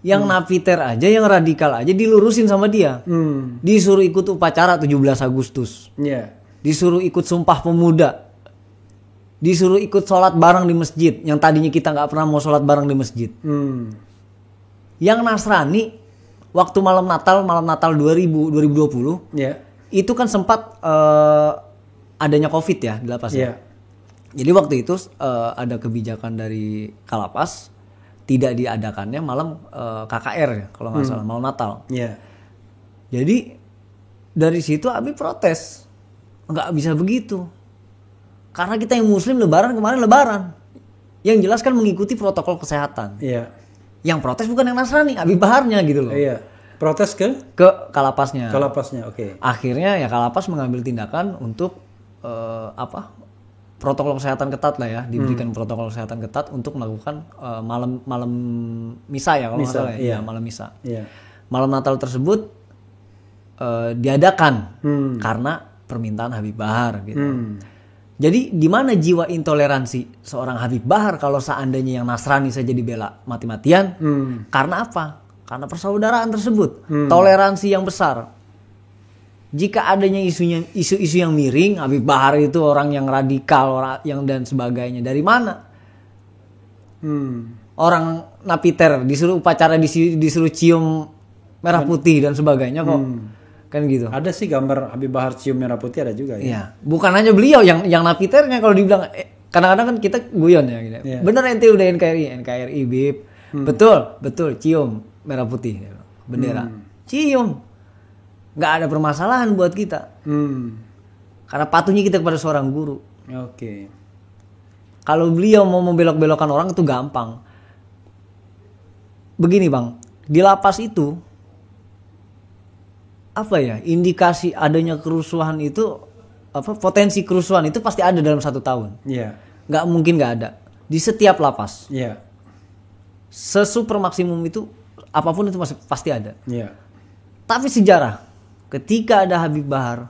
Yang napiter aja, yang radikal aja dilurusin sama dia. Disuruh ikut upacara 17 Agustus. Disuruh ikut Sumpah Pemuda. Disuruh ikut sholat bareng di masjid. Yang tadinya kita nggak pernah mau sholat bareng di masjid. Yang Nasrani waktu malam Natal 2020 itu kan sempat adanya COVID ya di lapas ya. Jadi waktu itu ada kebijakan dari Kalapas tidak diadakannya malam KKR ya kalau nggak salah, malam Natal. Jadi dari situ Habib protes, nggak bisa begitu. Karena kita yang Muslim kemarin lebaran, yang jelas kan mengikuti protokol kesehatan. Yang protes bukan yang Nasrani, Habib Baharnya gitu loh. Protes ke Kalapasnya. Oke. Akhirnya ya Kalapas mengambil tindakan untuk protokol kesehatan ketat lah ya, diberikan protokol kesehatan ketat untuk melakukan malam misa ya kalau nggak salah ya, malam misa. Malam Natal tersebut diadakan karena permintaan Habib Bahar gitu. Jadi di mana jiwa intoleransi seorang Habib Bahar kalau seandainya yang Nasrani saja dibela mati-matian? Karena apa? Karena persaudaraan tersebut, toleransi yang besar. Jika adanya isu-isu yang miring, Habib Bahar itu orang yang radikal, orang yang dan sebagainya. Dari mana? Orang napiter disuruh upacara, disuruh cium merah putih dan sebagainya kok. Kan gitu. Ada sih gambar Habib Bahar cium merah putih, ada juga ya. Iya, bukan hanya beliau yang napiternya kalau dibilang kadang-kadang kan kita guyon ya gitu. Bener ente udah NKRI Bib. Betul cium merah putih bendera. Cium. Nggak ada permasalahan buat kita. Karena patuhnya kita kepada seorang guru. Oke. Kalau beliau mau membelok-belokkan orang itu gampang. Begini Bang, di lapas itu indikasi adanya kerusuhan itu potensi kerusuhan itu pasti ada dalam 1 tahun. Nggak mungkin nggak ada di setiap lapas. Sesuper maksimum itu apapun itu pasti ada. Tapi sejarah ketika ada Habib Bahar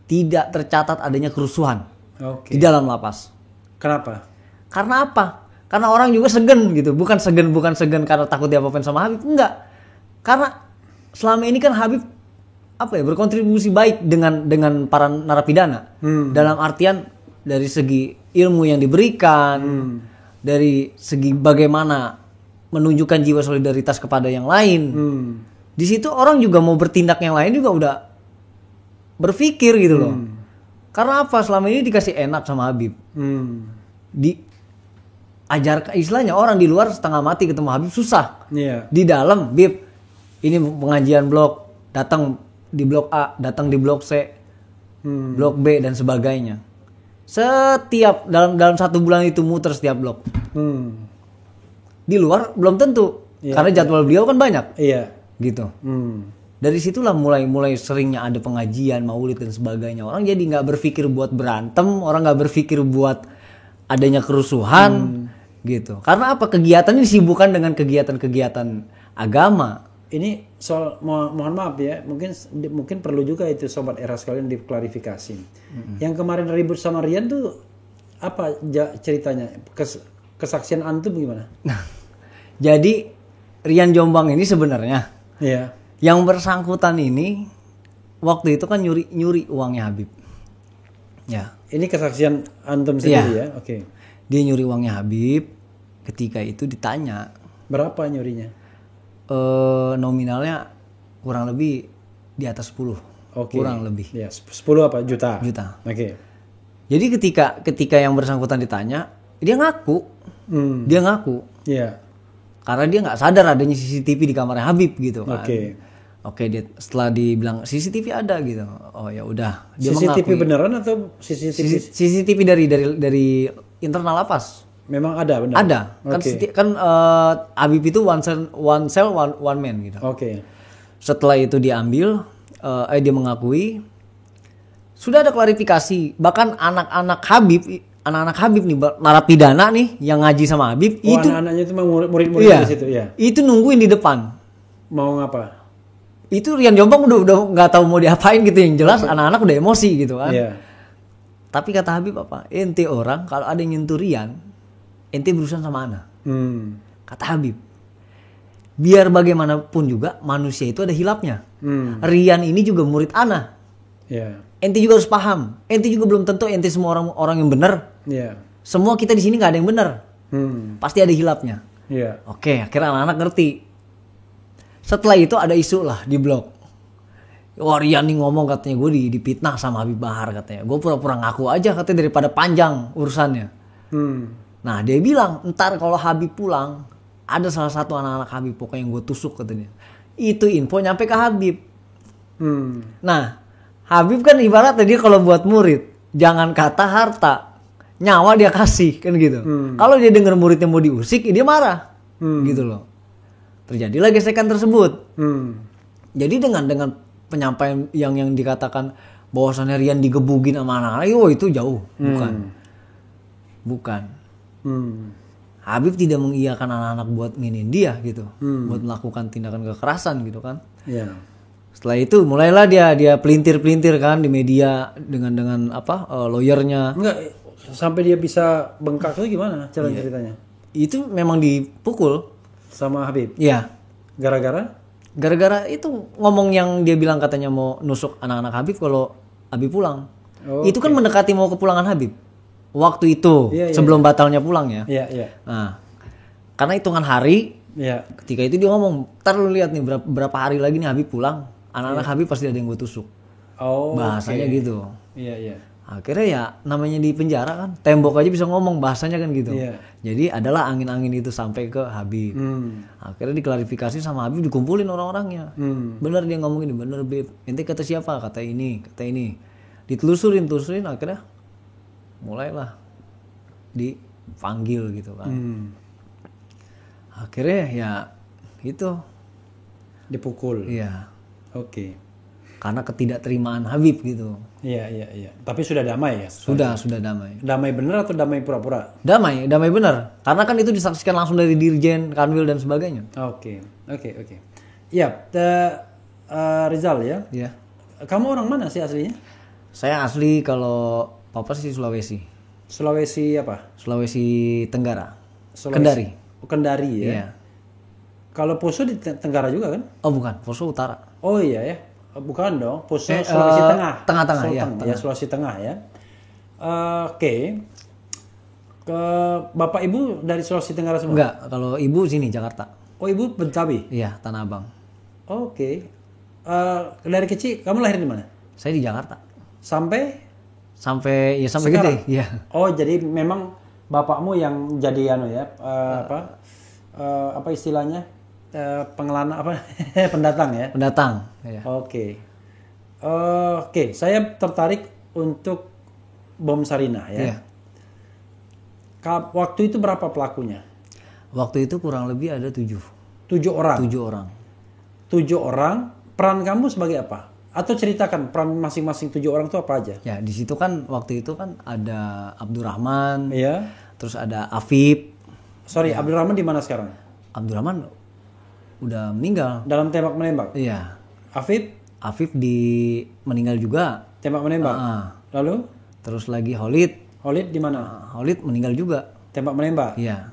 tidak tercatat adanya kerusuhan di dalam lapas. Kenapa? Karena apa? Karena orang juga segan gitu, bukan segan karena takut diapa-apain sama Habib, enggak. Karena selama ini kan Habib berkontribusi baik dengan para narapidana. Dalam artian dari segi ilmu yang diberikan, dari segi bagaimana menunjukkan jiwa solidaritas kepada yang lain. Di situ orang juga mau bertindak yang lain juga udah berpikir gitu loh. Karena apa? Selama ini dikasih enak sama Habib. Diajarkan istilahnya orang di luar setengah mati ketemu Habib susah. Di dalam Bib ini pengajian blok, datang di blok A, datang di blok C, blok B dan sebagainya. Setiap dalam 1 bulan itu muter setiap blok. Di luar belum tentu, karena jadwal beliau kan banyak. Gitu. Dari situlah mulai seringnya ada pengajian, maulid dan sebagainya. Orang jadi nggak berpikir buat berantem, orang nggak berpikir buat adanya kerusuhan, gitu. Karena apa? Kegiatan ini disibukkan dengan kegiatan-kegiatan agama. ini soal mohon maaf ya, mungkin perlu juga itu sobat era sekalian diklarifikasi. Yang kemarin ribut sama Rian tuh apa ceritanya? Kesaksian antum gimana? Jadi Rian Jombang ini sebenarnya Iya. yang bersangkutan ini waktu itu kan nyuri uangnya Habib. Ya. Ini kesaksian antum sendiri ya? Oke. Dia nyuri uangnya Habib. Ketika itu ditanya Berapa nyurinya? Nominalnya kurang lebih di atas 10. Oke. Kurang lebih. Ya, 10 apa? Juta. Oke. Jadi ketika yang bersangkutan ditanya, dia ngaku. Dia ngaku. Iya. Karena dia nggak sadar adanya CCTV di kamarnya Habib gitu kan. Oke. Dia setelah dibilang CCTV ada gitu. Oh ya udah. Dia CCTV mengakui. beneran atau CCTV dari internal lapas. Memang ada benar? Ada. Kan Habib itu one cell one man gitu. Oke. Setelah itu diambil, dia mengakui. Sudah ada klarifikasi. Bahkan anak-anak Habib nih, narapidana nih yang ngaji sama Habib. Itu anak-anaknya itu murid-murid di situ ya? Itu nungguin di depan. Mau ngapa? Itu Rian Jombang udah nggak tahu mau diapain gitu. Yang jelas anak-anak udah emosi gitu kan. Iya. Tapi kata Habib apa? Ente orang kalau ada yang nyentuh Rian, ente berurusan sama ana. Kata Habib. Biar bagaimanapun juga manusia itu ada hilapnya. Rian ini juga murid ana. Iya. Ente juga harus paham. Ente juga belum tentu ente semua orang yang benar. Iya. Semua kita di sini nggak ada yang benar. Pasti ada hilapnya. Iya. Oke, akhirnya anak-anak ngerti. Setelah itu ada isu lah di blog. Wah, Rian nih ngomong katanya gue dipitnah sama Habib Bahar katanya. Gue pura-pura ngaku aja katanya daripada panjang urusannya. Nah dia bilang ntar kalau Habib pulang ada salah satu anak-anak Habib pokoknya yang gue tusuk katanya. Itu info nyampe ke Habib. Nah Habib kan ibaratnya dia kalau buat murid jangan kata harta, nyawa dia kasih kan gitu. Kalau dia dengar muridnya mau diusik dia marah gitu loh. Terjadilah gesekan tersebut. Jadi dengan penyampaian yang dikatakan bahwasannya Rian digebugin sama anak-anak, itu jauh, bukan. Habib tidak mengiyakan anak-anak buat nginin dia gitu, buat melakukan tindakan kekerasan gitu kan. Iya. Setelah itu mulailah dia pelintir-pelintir kan di media dengan lawyernya. Enggak, sampai dia bisa bengkak itu gimana ceritanya? Itu memang dipukul sama Habib. Iya. Gara-gara itu ngomong yang dia bilang katanya mau nusuk anak-anak Habib kalau Habib pulang. Itu kan mendekati mau kepulangan Habib. Waktu itu sebelum batalnya pulang ya. Iya. Nah, karena hitungan hari. Iya. Ketika itu dia ngomong, "Ntar lu lihat nih berapa hari lagi nih Habib pulang, anak-anak Habib pasti ada yang gue tusuk." Bahasanya gitu. Iya. Akhirnya ya namanya di penjara kan, tembok aja bisa ngomong bahasanya kan gitu. Iya. Jadi adalah angin-angin itu sampai ke Habib. Akhirnya diklarifikasi sama Habib, dikumpulin orang-orangnya. Bener dia ngomong ini, bener Beb. Ente kata siapa? Kata ini. Ditelusurin, akhirnya mulailah dipanggil gitu kan. Akhirnya ya itu dipukul. Iya. Oke. Karena ketidakterimaan Habib gitu. Iya. Tapi sudah damai ya? Sudah damai. Damai bener atau damai pura-pura? Damai bener. Karena kan itu disaksikan langsung dari Dirjen, Kanwil dan sebagainya. Oke. Iya, Rizal ya? Iya. Kamu orang mana sih aslinya? Saya asli kalau papa sih Sulawesi. Sulawesi apa? Sulawesi Tenggara. Kendari. Kendari ya. Iya. Kalau Poso di Tenggara juga kan? Oh bukan, Poso Utara. Oh iya ya. Bukan dong, Poso Sulawesi Tengah. Tengah-tengah ya. Ya, Sulawesi Tengah ya. Oke. Ke Bapak Ibu dari Sulawesi Tenggara semua? Enggak, kalau Ibu sini Jakarta. Oh, Ibu Betawi? Iya, Tanah Abang. Oke. Dari kecil kamu lahir di mana? Saya di Jakarta. Sampai sampai gede. Iya. Oh, jadi memang bapakmu yang jadi apa istilahnya? Pengelana apa? Pendatang ya? Pendatang. Iya. Oke, saya tertarik untuk bom Sarinah ya. Iya. Waktu itu berapa pelakunya? Waktu itu kurang lebih ada 7 orang. 7 orang. Peran kamu sebagai apa? Atau ceritakan peran masing-masing 7 orang itu apa aja? Ya, di situ kan waktu itu kan ada Abdurrahman. Iya. Terus ada Afif. Sorry, Abdurrahman di mana sekarang? Abdurrahman udah meninggal. Dalam tembak menembak. Iya. Afif meninggal juga. tembak menembak. Lalu Terus lagi Khalid di mana? Khalid meninggal juga. Tembak menembak. Iya.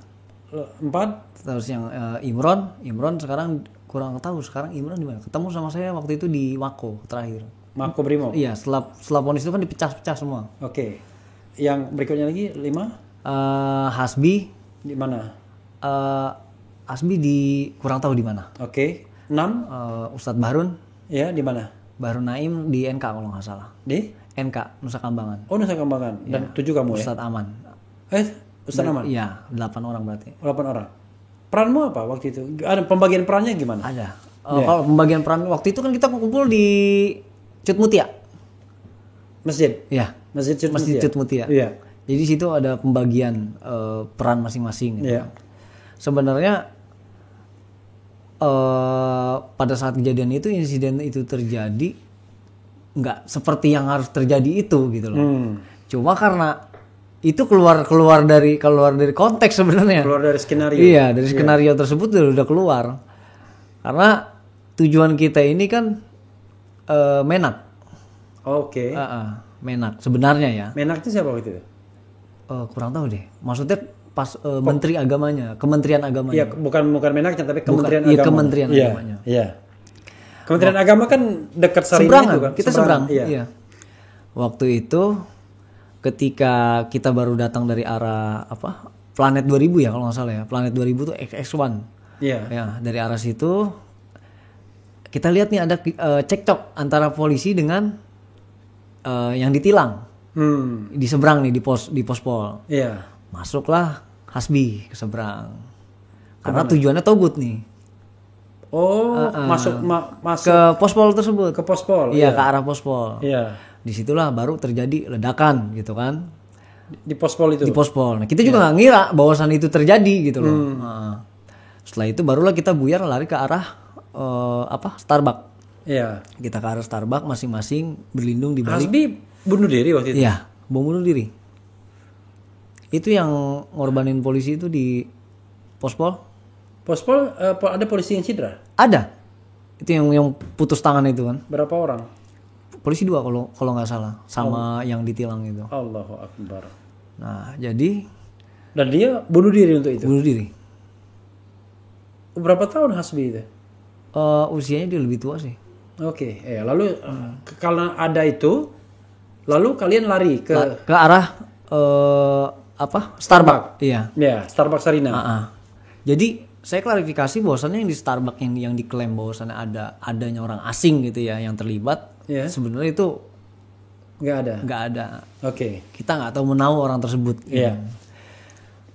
4. Terus yang Imron sekarang kurang tahu sekarang Imron di mana. Ketemu sama saya waktu itu di Mako terakhir. Mako Brimob. Iya, setelah vonis itu kan dipecah-pecah semua. Oke. Yang berikutnya lagi 5 Hasbi di mana? Hasbi di kurang tahu di mana. Oke. 6 Ustadz Bahrun ya di mana? Bahrun Naim di NK kalau nggak salah. Di NK Nusa Kambangan. Oh, Nusa Kambangan. Dan 7 kamu ya? Ustadz Aman. Ustadz Aman. Iya, 8 orang berarti. 8 orang. Peranmu apa waktu itu? Ada pembagian perannya gimana? Ada. Kalau pembagian peran waktu itu kan kita kumpul di Cut Mutia. Masjid. Iya. Masjid Cut Mutia. Iya. Jadi situ ada pembagian peran masing-masing. Gitu. Iya. Sebenarnya pada saat kejadian itu insiden itu terjadi nggak seperti yang harus terjadi itu gitu loh. Cuma karena itu keluar dari konteks sebenarnya. Keluar dari skenario. Iya, dari skenario tersebut udah keluar. Karena tujuan kita ini kan menak. Oke. Menak sebenarnya ya. Menak itu siapa waktu itu? Kurang tahu deh. Maksudnya pas menteri agamanya, Kementerian Agamanya. Iya, bukan menaknya tapi Kementerian Agama. Iya, Kementerian Agamanya. Iya. Kementerian Agama kan dekat Sarinah itu kan. Kita seberang. Iya. Waktu itu ketika kita baru datang dari arah Planet 2000 ya kalau nggak salah ya. Planet 2000 tuh XX1. Iya. Ya, dari arah situ kita lihat nih ada cekcok antara polisi dengan yang ditilang. Di seberang nih di pospol. Iya. Masuklah Hasbi ke seberang. Karena tujuannya togut nih. Oh, masuk ke pospol tersebut. Ke pospol. Iya, ke arah pospol. Iya. Disitulah baru terjadi ledakan gitu kan. Di pospol itu. Di pospol. Nah, kita juga nggak ngira bahwasan itu terjadi gitu loh. Setelah itu barulah kita buyar lari ke arah Starbucks. Iya. Kita ke arah Starbucks masing-masing berlindung di balik. Hasbi bunuh diri waktu itu. Iya, bom bunuh diri. Itu yang ngorbanin polisi itu di pospol. Pospol ada polisi yang cedera? Ada. Itu yang putus tangan itu kan. Berapa orang? Polisi 2 kalau nggak salah, sama yang ditilang itu. Allahu Akbar. Nah, jadi dan dia bunuh diri untuk itu. Bunuh diri. Berapa tahun Hasbi itu? Usianya dia lebih tua sih. Oke, lalu kalau ada itu, lalu kalian lari ke arah Starbucks. Iya. Ya, Starbucks Sarinah. Jadi saya klarifikasi bahwasannya yang di Starbucks yang diklaim bahwasannya adanya orang asing gitu ya yang terlibat, sebenarnya itu nggak ada. Oke. Kita nggak tahu menahu orang tersebut. Iya.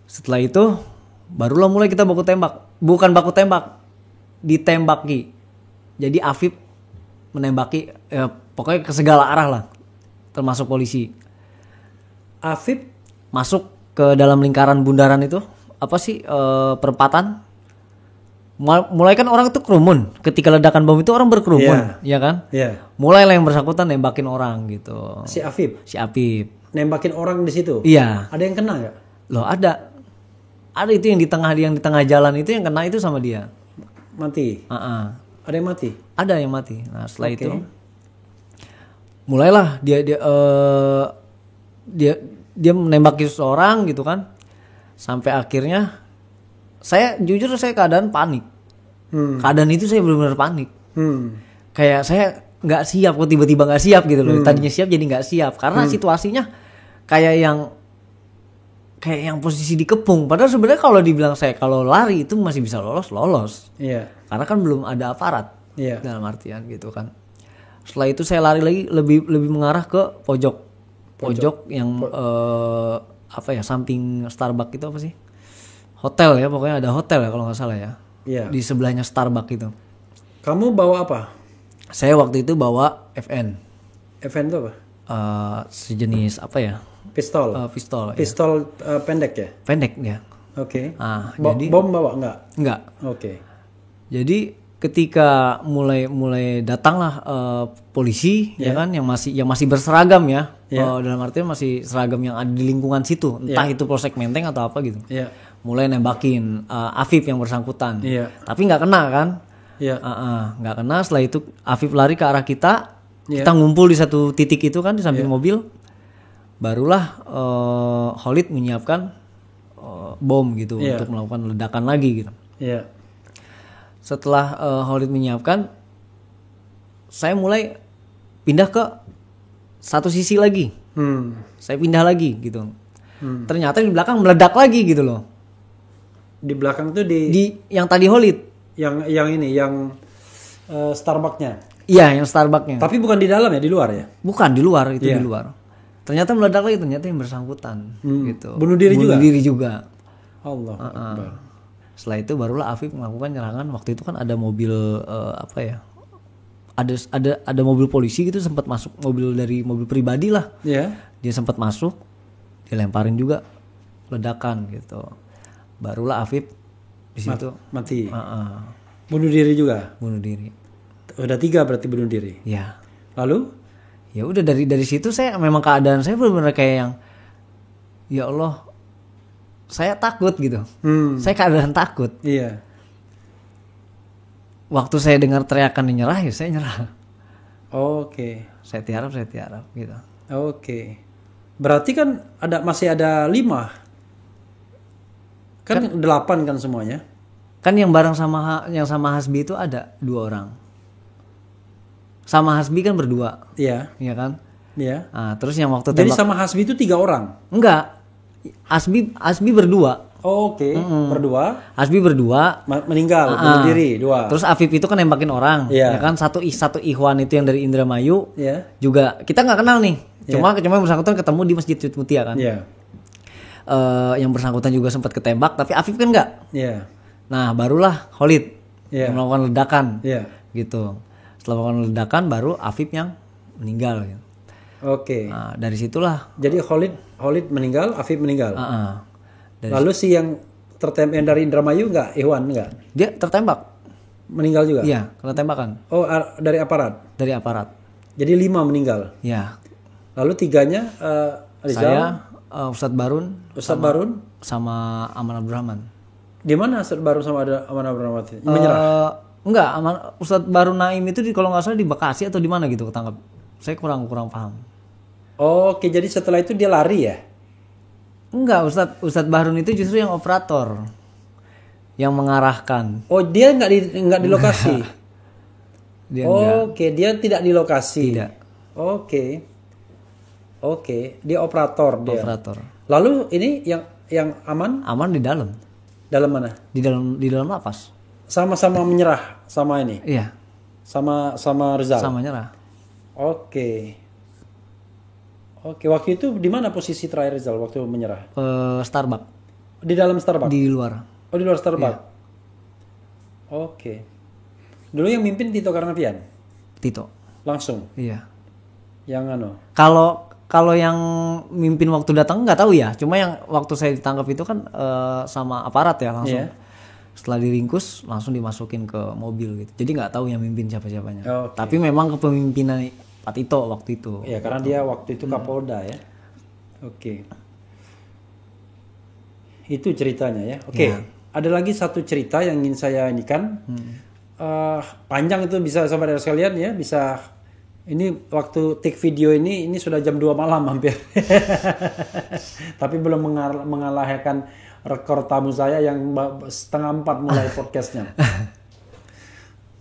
Setelah itu barulah mulai kita baku tembak, ditembaki. Jadi Afif menembaki, pokoknya ke segala arah lah, termasuk polisi. Afif masuk ke dalam lingkaran bundaran itu, perempatan. Mulai kan orang itu kerumun. Ketika ledakan bom itu orang berkerumun, ya kan? Iya. Mulailah yang bersangkutan nembakin orang gitu. Si Afif nembakin orang di situ. Iya. Ada yang kena nggak? Loh ada itu yang di tengah jalan itu yang kena itu sama dia. Mati. Ada yang mati? Ada yang mati. Nah setelah itu mulailah dia menembaki seseorang gitu kan. Sampai akhirnya saya keadaan panik. Keadaan itu saya benar-benar panik. Kayak saya nggak siap kok, tiba-tiba nggak siap gitu loh. Tadinya siap jadi nggak siap karena situasinya kayak yang posisi dikepung. Padahal sebenarnya kalau dibilang saya kalau lari itu masih bisa lolos. Iya. Karena kan belum ada aparat. Iya. Dalam artian gitu kan. Setelah itu saya lari lagi lebih mengarah ke pojok yang samping Starbucks itu apa sih? Hotel ya, pokoknya ada hotel ya kalau nggak salah ya. Iya. Di sebelahnya Starbucks itu. Kamu bawa apa? Saya waktu itu bawa FN. FN itu apa? Sejenis apa ya? Pistol. Pistol pendek ya? Pendek ya. Oke. Jadi bom bawa enggak? Oke. Jadi ketika mulai datanglah polisi ya kan yang masih berseragam ya. Dalam artian masih seragam yang ada di lingkungan situ, entah itu Polsek Menteng atau apa gitu. mulai nembakin Afif yang bersangkutan. Iya. Tapi nggak kena kan? Iya. Nggak kena. Setelah itu Afif lari ke arah kita. Iya. Kita ngumpul di satu titik itu kan di samping mobil. Barulah Khalid menyiapkan bom gitu untuk melakukan ledakan lagi gitu. Iya. Setelah Khalid menyiapkan, saya mulai pindah ke satu sisi lagi. Saya pindah lagi gitu. Ternyata di belakang meledak lagi gitu loh. Di belakang tuh Di yang tadi Khalid. yang Starbucks-nya. Iya, yang Starbucks-nya. Tapi bukan di dalam ya, di luar ya? Bukan di luar, itu di luar. Ternyata meledak lagi, ternyata yang bersangkutan gitu. Bunuh diri juga. Allah Akbar. Setelah itu barulah Afif melakukan nyerangan. Waktu itu kan ada mobil ada mobil polisi gitu sempat masuk, mobil pribadi lah. Iya. Dia sempat masuk, dilemparin juga ledakan gitu. Barulah Afif di situ Mati. Bunuh diri juga. bunuh diri. Udah 3 berarti bunuh diri. Ya. Lalu? Ya udah dari situ saya memang keadaan saya benar-benar kayak yang ya Allah, saya takut gitu. Saya keadaan takut. Iya. Waktu saya dengar teriakan nyerah, ya saya nyerah. Oke. Saya tiarap gitu. Oke. Berarti kan masih ada 5. Kan 8 kan semuanya. Kan yang bareng sama Hasbi itu ada 2 orang. Sama Hasbi kan berdua. Iya. Iya kan? Iya. Nah, terus yang waktu Jadi tembak sama Hasbi itu 3 orang. enggak. Hasbi berdua. Oke. Berdua. Hasbi berdua. Meninggal. Bunuh diri 2. Terus Afif itu kan nembakin orang. Iya. Ya kan? Satu Ikhwan itu yang dari Indramayu. Iya. Juga kita nggak kenal nih. Cuma yang bersangkutan ketemu di Masjid Mutia kan. Iya. Yang bersangkutan juga sempat ketembak, tapi Afif kan enggak. Iya. Nah, barulah Khalid yang melakukan ledakan. Iya. Gitu. Setelah melakukan ledakan baru Afif yang meninggal gitu. Oke. Nah, dari situlah Jadi Khalid meninggal, Afif meninggal. Dari Lalu si yang yang dari Indramayu enggak? Ikhwan enggak? dia tertembak. Meninggal juga? Iya, kena tembakan Oh, dari aparat. dari aparat. Jadi 5 meninggal. Ya. Lalu 3-nya Rizal, Saya Ustadz Barun Ustadz Barun. sama Aman Abdurrahman. Di mana Ustadz Barun sama Aman Abdurrahman? Menyerah. Enggak, Ustadz Barun Naim itu kalau nggak salah di Bekasi atau di mana gitu ketangkap. Saya kurang paham. Oke, jadi setelah itu dia lari ya? Enggak, Ustadz Barun itu justru yang operator, yang mengarahkan. Oh, dia nggak di lokasi. Dia enggak. Oke, dia tidak di lokasi. Tidak. Oke, dia operator dia. Operator. Lalu ini yang aman Aman di dalam. dalam mana? Di dalam lapas. Sama-sama menyerah sama ini. Iya. Sama Rizal. Sama nyerah. Oke, waktu itu di mana posisi terakhir Rizal waktu menyerah? Starbucks. Di dalam Starbucks? Di luar. Oh, di luar Starbucks. Oke. Dulu yang mimpin Tito Karnavian? Tito. Langsung? Iya. Yang Kalau yang mimpin waktu datang nggak tahu ya. Cuma yang waktu saya ditangkap itu kan sama aparat ya langsung. Iya. Setelah diringkus langsung dimasukin ke mobil gitu. Jadi nggak tahu yang mimpin siapa-siapanya. Oke. Tapi memang kepemimpinan Pak Tito waktu itu. Ya, karena dia waktu itu Kapolda ya. Oke. Itu ceritanya ya. Oke. Ya. Ada lagi satu cerita yang ingin saya inikan. Panjang itu bisa sahabat sekalian ya, bisa. Ini waktu take video ini sudah jam 2 malam hampir. Tapi belum mengalahkan rekor tamu saya yang 3:30 mulai podcastnya.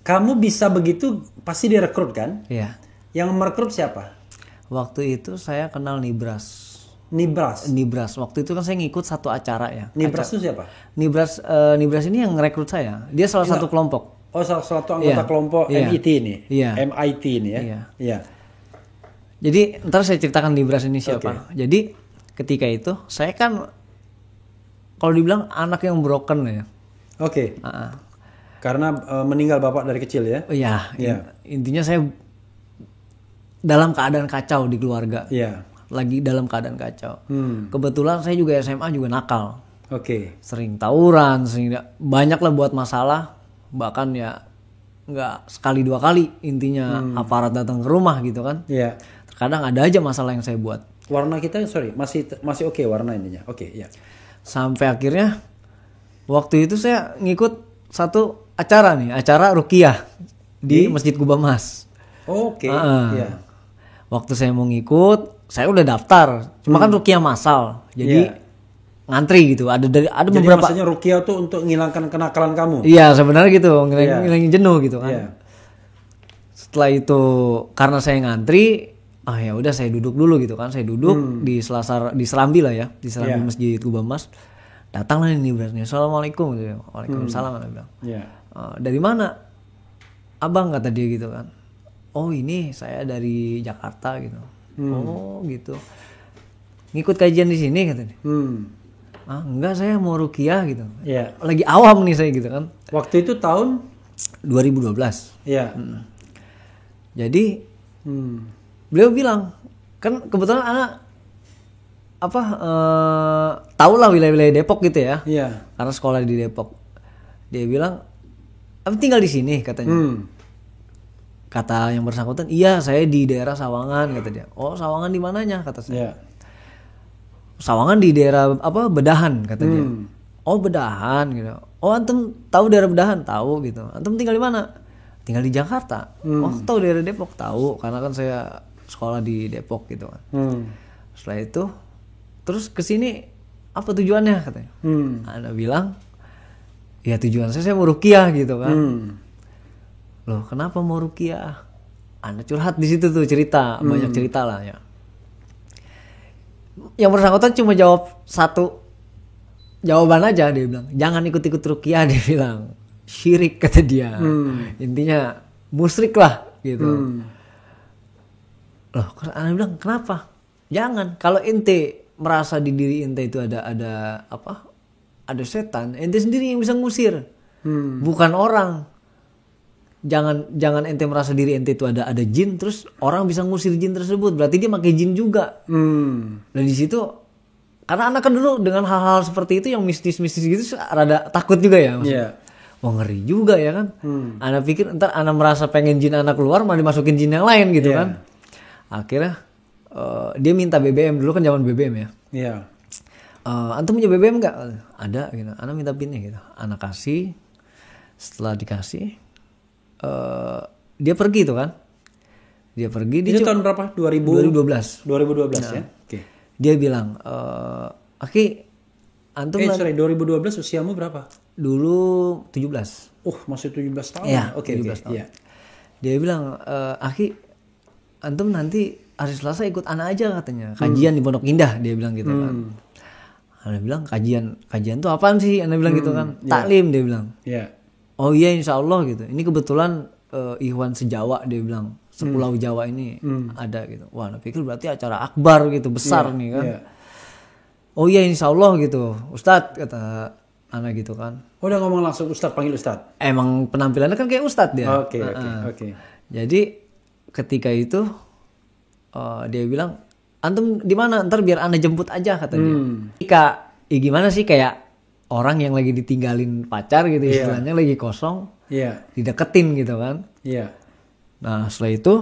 Kamu bisa begitu pasti direkrut kan? Iya. Yang merekrut siapa? Waktu itu saya kenal Nibras. Nibras. Waktu itu kan saya ngikut satu acara ya. Nibras itu siapa? Nibras ini yang ngerekrut saya. Dia salah satu kelompok. Oh, salah satu anggota kelompok MIT ini. Iya. MIT ini ya. Iya. Jadi ntar saya ceritakan Nibras ini siapa. Jadi ketika itu saya kan kalau dibilang anak yang broken ya. Oke. Karena meninggal bapak dari kecil ya. Iya. Intinya saya dalam keadaan kacau di keluarga. Iya. Lagi dalam keadaan kacau. Kebetulan saya juga SMA juga nakal. Oke. Sering tawuran, banyak lah buat masalah. Bahkan ya nggak sekali 2 kali intinya aparat datang ke rumah gitu kan. Iya. Terkadang ada aja masalah yang saya buat. Warna kita masih oke warna ininya. Oke, ya. Sampai akhirnya Waktu itu saya ngikut satu acara ruqyah di Masjid Kubah Mas. Oke. Iya. Waktu saya mau ngikut, saya udah daftar. Cuma kan ruqyah massal. Jadi ngantri gitu. Ada Jadi beberapa. maksudnya ruqyah tuh untuk menghilangkan kenakalan kamu. Iya, sebenarnya gitu, ngilangin jenuh gitu kan. Iya. Setelah itu karena saya ngantri, ya udah saya duduk dulu gitu kan. Saya duduk di Serambi lah ya, di Serambi Masjid Kubah Mas. Datanglah ini berarti. Assalamualaikum gitu. Waalaikumsalam dia bilang. Iya. Dari mana? Abang, kata dia gitu kan. Oh, ini saya dari Jakarta gitu. Oh, gitu. Ngikut kajian di sini katanya. Enggak, saya mau ruqyah gitu. Iya. Lagi awam nih saya gitu kan. Waktu itu tahun 2012. Iya. Jadi beliau bilang, kan kebetulan anak tahu lah wilayah-wilayah Depok gitu ya. Iya. Karena sekolah di Depok. Dia bilang, "Abang tinggal di sini," katanya. Kata yang bersangkutan, "Iya, saya di daerah Sawangan," kata dia. "Oh, Sawangan di mananya?" kata saya. Iya. "Sawangan di daerah Bedahan," kata dia. "Oh, Bedahan," gitu. "Oh, antum tahu daerah Bedahan?" "Tahu," gitu. "Antum tinggal di mana?" "Tinggal di Jakarta." "Oh, tahu daerah Depok?" "Tahu, karena kan saya sekolah di Depok," gitu kan. Setelah itu, "Terus kesini apa tujuannya?" katanya. Anda bilang, "Ya tujuan saya mau ruqyah," gitu kan. "Loh, kenapa mau ruqyah?" Anda curhat di situ tuh, cerita, banyak cerita lah ya. Yang bersangkutan cuma jawab satu jawaban aja, dia bilang, "Jangan ikut-ikut ruqyah," dia bilang. "Syirik," kata dia. Intinya musyrik lah gitu. Loh, Anda bilang, "Kenapa?" "Jangan, kalau ente merasa di diri ente itu ada setan, ente sendiri yang bisa ngusir, bukan orang. Jangan ente merasa diri ente itu ada jin, terus orang bisa ngusir jin tersebut, berarti dia pakai jin juga." Dan di situ, karena anak kan dulu dengan hal-hal seperti itu yang mistis-mistis gitu rada takut juga ya. Wah, ngeri juga ya kan. Anak pikir ntar anak merasa pengen jin anak keluar malah dimasukin jin yang lain gitu kan. Akhirnya dia minta BBM, dulu kan zaman BBM ya. Iya. "Antum punya BBM nggak?" "Ada," gitu. "Anak minta pinnya," gitu. Anak kasih. Setelah dikasih, dia pergi tuh kan. Dia pergi. Itu tahun berapa? 2012. 2012 ya. Oke. Dia bilang, "Aki, antum 2012 usiamu berapa? Dulu 17. Masih 17 tahun. Iya, Oke. 17 tahun. Iya. Dia bilang, "Aki, antum nanti hari Selasa ikut anak aja," katanya. "Kajian di Pondok Indah," dia bilang gitu kan. Anda bilang, kajian tuh apaan sih? Anda bilang gitu kan. "Taklim," dia bilang. Iya. "Oh iya, insya Allah," gitu. "Ini kebetulan Ikhwan sejawa," dia bilang. Sepulau Jawa ini ada gitu. Wah, Anda pikir berarti acara akbar gitu, besar nih kan. "Oh iya, insya Allah," gitu. "Ustadz," kata anak gitu kan. Udah ngomong langsung Ustadz, panggil Ustadz. Emang penampilannya kan kayak Ustadz dia. Oke. Jadi ketika itu dia bilang, "Antum di mana? Ntar biar Anda jemput aja," kata dia. Gimana sih, kayak orang yang lagi ditinggalin pacar gitu, istilahnya lagi kosong, dideketin gitu kan. Nah, setelah itu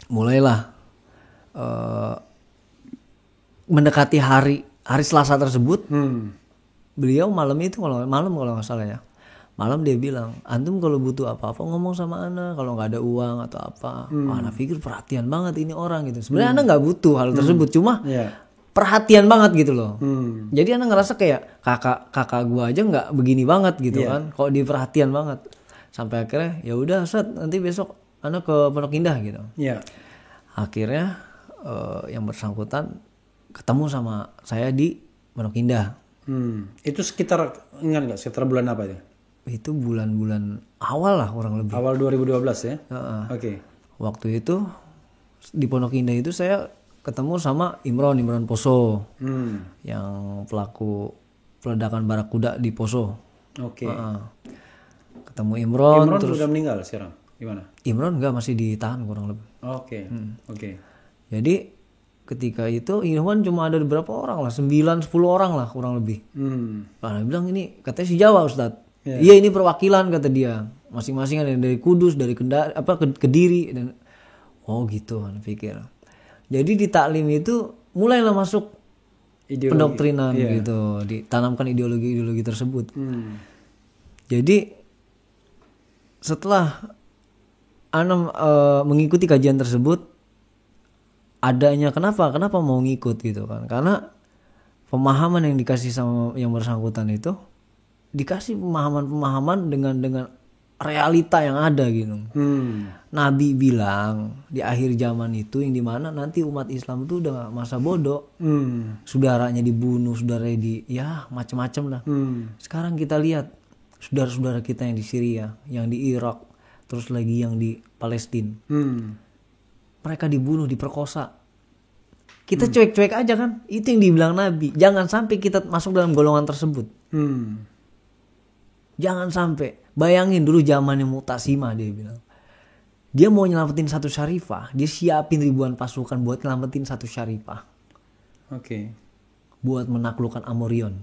mulailah mendekati hari Selasa tersebut. Beliau malam kalau nggak salah ya, malam dia bilang, "Antum kalau butuh apa-apa ngomong sama Ana, kalau nggak ada uang atau apa." Ana pikir perhatian banget ini orang gitu. Sebenarnya Ana nggak butuh hal tersebut, cuma perhatian banget gitu loh. Jadi Ana ngerasa kayak kakak gua aja nggak begini banget gitu kan, kok diperhatian banget. Sampai akhirnya, "Ya udah Ustaz, nanti besok Ana ke Pondok Indah," gitu. Akhirnya yang bersangkutan ketemu sama saya di Pondok Indah. Itu sekitar bulan apa ya? Itu bulan-bulan awal lah kurang lebih. Awal 2012 ya? Oke. Waktu itu di Pondok Indah itu saya ketemu sama Imron Poso, yang pelaku peledakan Barakuda di Poso. Oke. Ketemu Imron terus sudah meninggal sekarang? Gimana? Imron enggak, masih ditahan kurang lebih. Oke. Jadi ketika itu Ikhwan cuma ada berapa orang lah, 9-10 orang lah kurang lebih. Nah, dia bilang, "Ini katanya si Jawa, Ustadz." Iya, ini perwakilan, kata dia. Masing-masing ada yang dari Kudus, dari Kediri dan oh gitu, Anda pikir. Jadi di taklim itu mulailah masuk pendoktrinan gitu, ditanamkan ideologi-ideologi tersebut. Jadi setelah Ana mengikuti kajian tersebut, adanya kenapa mau ngikut gitu kan? Karena pemahaman yang dikasih sama yang bersangkutan itu dikasih pemahaman dengan realita yang ada gitu. Nabi bilang di akhir zaman itu yang dimana nanti umat Islam itu udah masa bodoh. Saudaranya dibunuh, saudaranya macam-macam lah. Sekarang kita lihat saudara-saudara kita yang di Syria, yang di Irak, terus lagi yang di Palestina. Mereka dibunuh, diperkosa. Kita cuek-cuek aja kan. Itu yang dibilang Nabi. Jangan sampai kita masuk dalam golongan tersebut. Jangan sampai. Bayangin dulu zamannya Mu'tasimah, dia bilang. Dia mau nyelamatin satu syarifah. Dia siapin ribuan pasukan buat nyelamatin satu syarifah. Oke. Buat menaklukkan Amorion.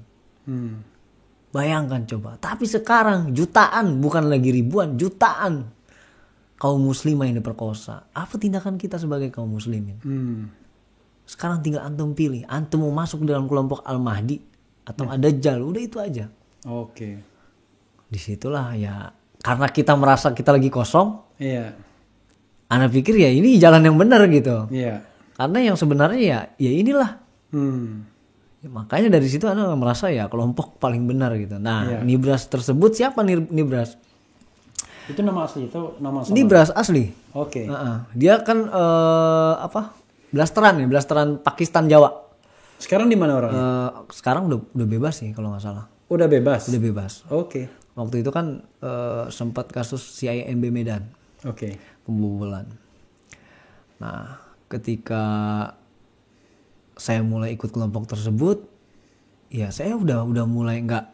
Bayangkan coba. Tapi sekarang jutaan, bukan lagi ribuan, jutaan kaum muslimah yang diperkosa. Apa tindakan kita sebagai kaum muslimin? Sekarang tinggal antum pilih. Antum mau masuk dalam kelompok Al-Mahdi atau Ad-Dajjal. Udah itu aja. Oke. Disitulah ya, karena kita merasa kita lagi kosong. Iya. Ana pikir ya ini jalan yang benar gitu. Iya. Karena yang sebenarnya ya inilah. Ya, makanya dari situ Ana merasa ya kelompok paling benar gitu. Nah, Nibras tersebut siapa Nibras? Itu nama asli, itu nama sama. Nibras asli. Oke. Dia kan blasteran Pakistan Jawa. Sekarang di mana orangnya? Sekarang udah bebas sih kalau nggak salah. Udah bebas. Udah bebas. Oke. Waktu itu kan sempat kasus CIMB Medan. Oke. Pembobolan. Nah, ketika saya mulai ikut kelompok tersebut, ya saya udah mulai nggak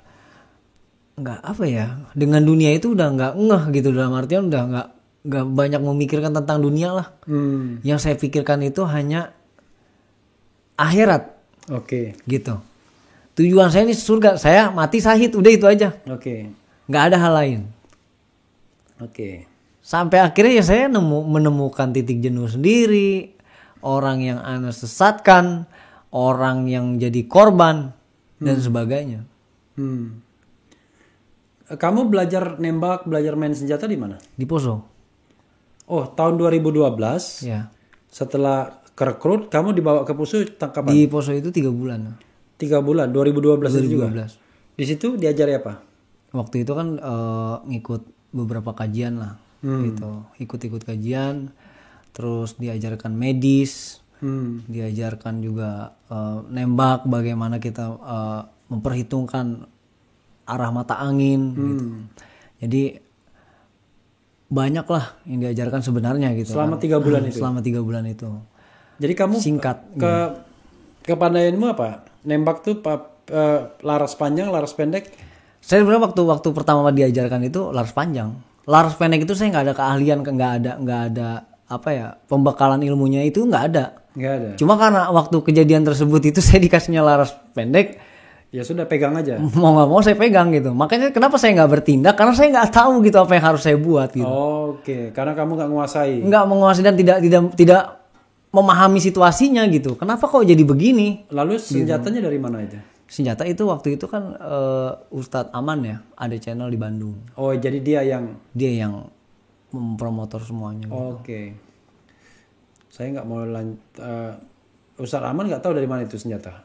apa ya, dengan dunia itu udah nggak ngeh gitu, dalam artian udah nggak banyak memikirkan tentang dunia lah. Yang saya pikirkan itu hanya akhirat. Oke. Gitu. Tujuan saya ini surga, saya mati syahid, udah itu aja. Oke. Nggak ada hal lain. Oke. Sampai akhirnya ya saya menemukan titik jenuh sendiri, orang yang Ana sesatkan, orang yang jadi korban dan sebagainya. Kamu belajar nembak, belajar main senjata di mana? Di Poso. Oh, tahun 2012. Ya. Setelah kerekrut, kamu dibawa ke Poso kapan? Di Poso itu 3 bulan. 3 bulan, 2012 itu juga. 2012. Di situ diajari apa? Waktu itu kan ngikut beberapa kajian lah, gitu. Ikut-ikut kajian, terus diajarkan medis, diajarkan juga nembak, bagaimana kita memperhitungkan arah mata angin, gitu. Jadi banyak lah yang diajarkan sebenarnya gitu. Selama kan. 3 bulan itu. Selama 3 bulan itu. Jadi kamu Singkat. kepandaianmu apa? Nembak tuh laras panjang, laras pendek? Saya sebenarnya waktu pertama diajarkan itu laras panjang. Laras pendek itu saya nggak ada keahlian, nggak ada apa ya, pembekalan ilmunya itu nggak ada. Nggak ada. Cuma karena waktu kejadian tersebut itu saya dikasihnya laras pendek, ya sudah pegang aja. mau nggak mau saya pegang gitu. Makanya kenapa saya nggak bertindak, karena saya nggak tahu gitu apa yang harus saya buat gitu. Oke, karena kamu nggak menguasai. Nggak menguasai dan tidak memahami situasinya gitu. Kenapa kok jadi begini? Lalu senjatanya dari mana aja? Senjata itu waktu itu kan Ustadz Aman ya, ada channel di Bandung. Oh, jadi dia yang mempromotor semuanya. Oke. Saya nggak mau Ustadz Aman nggak tahu dari mana itu senjata.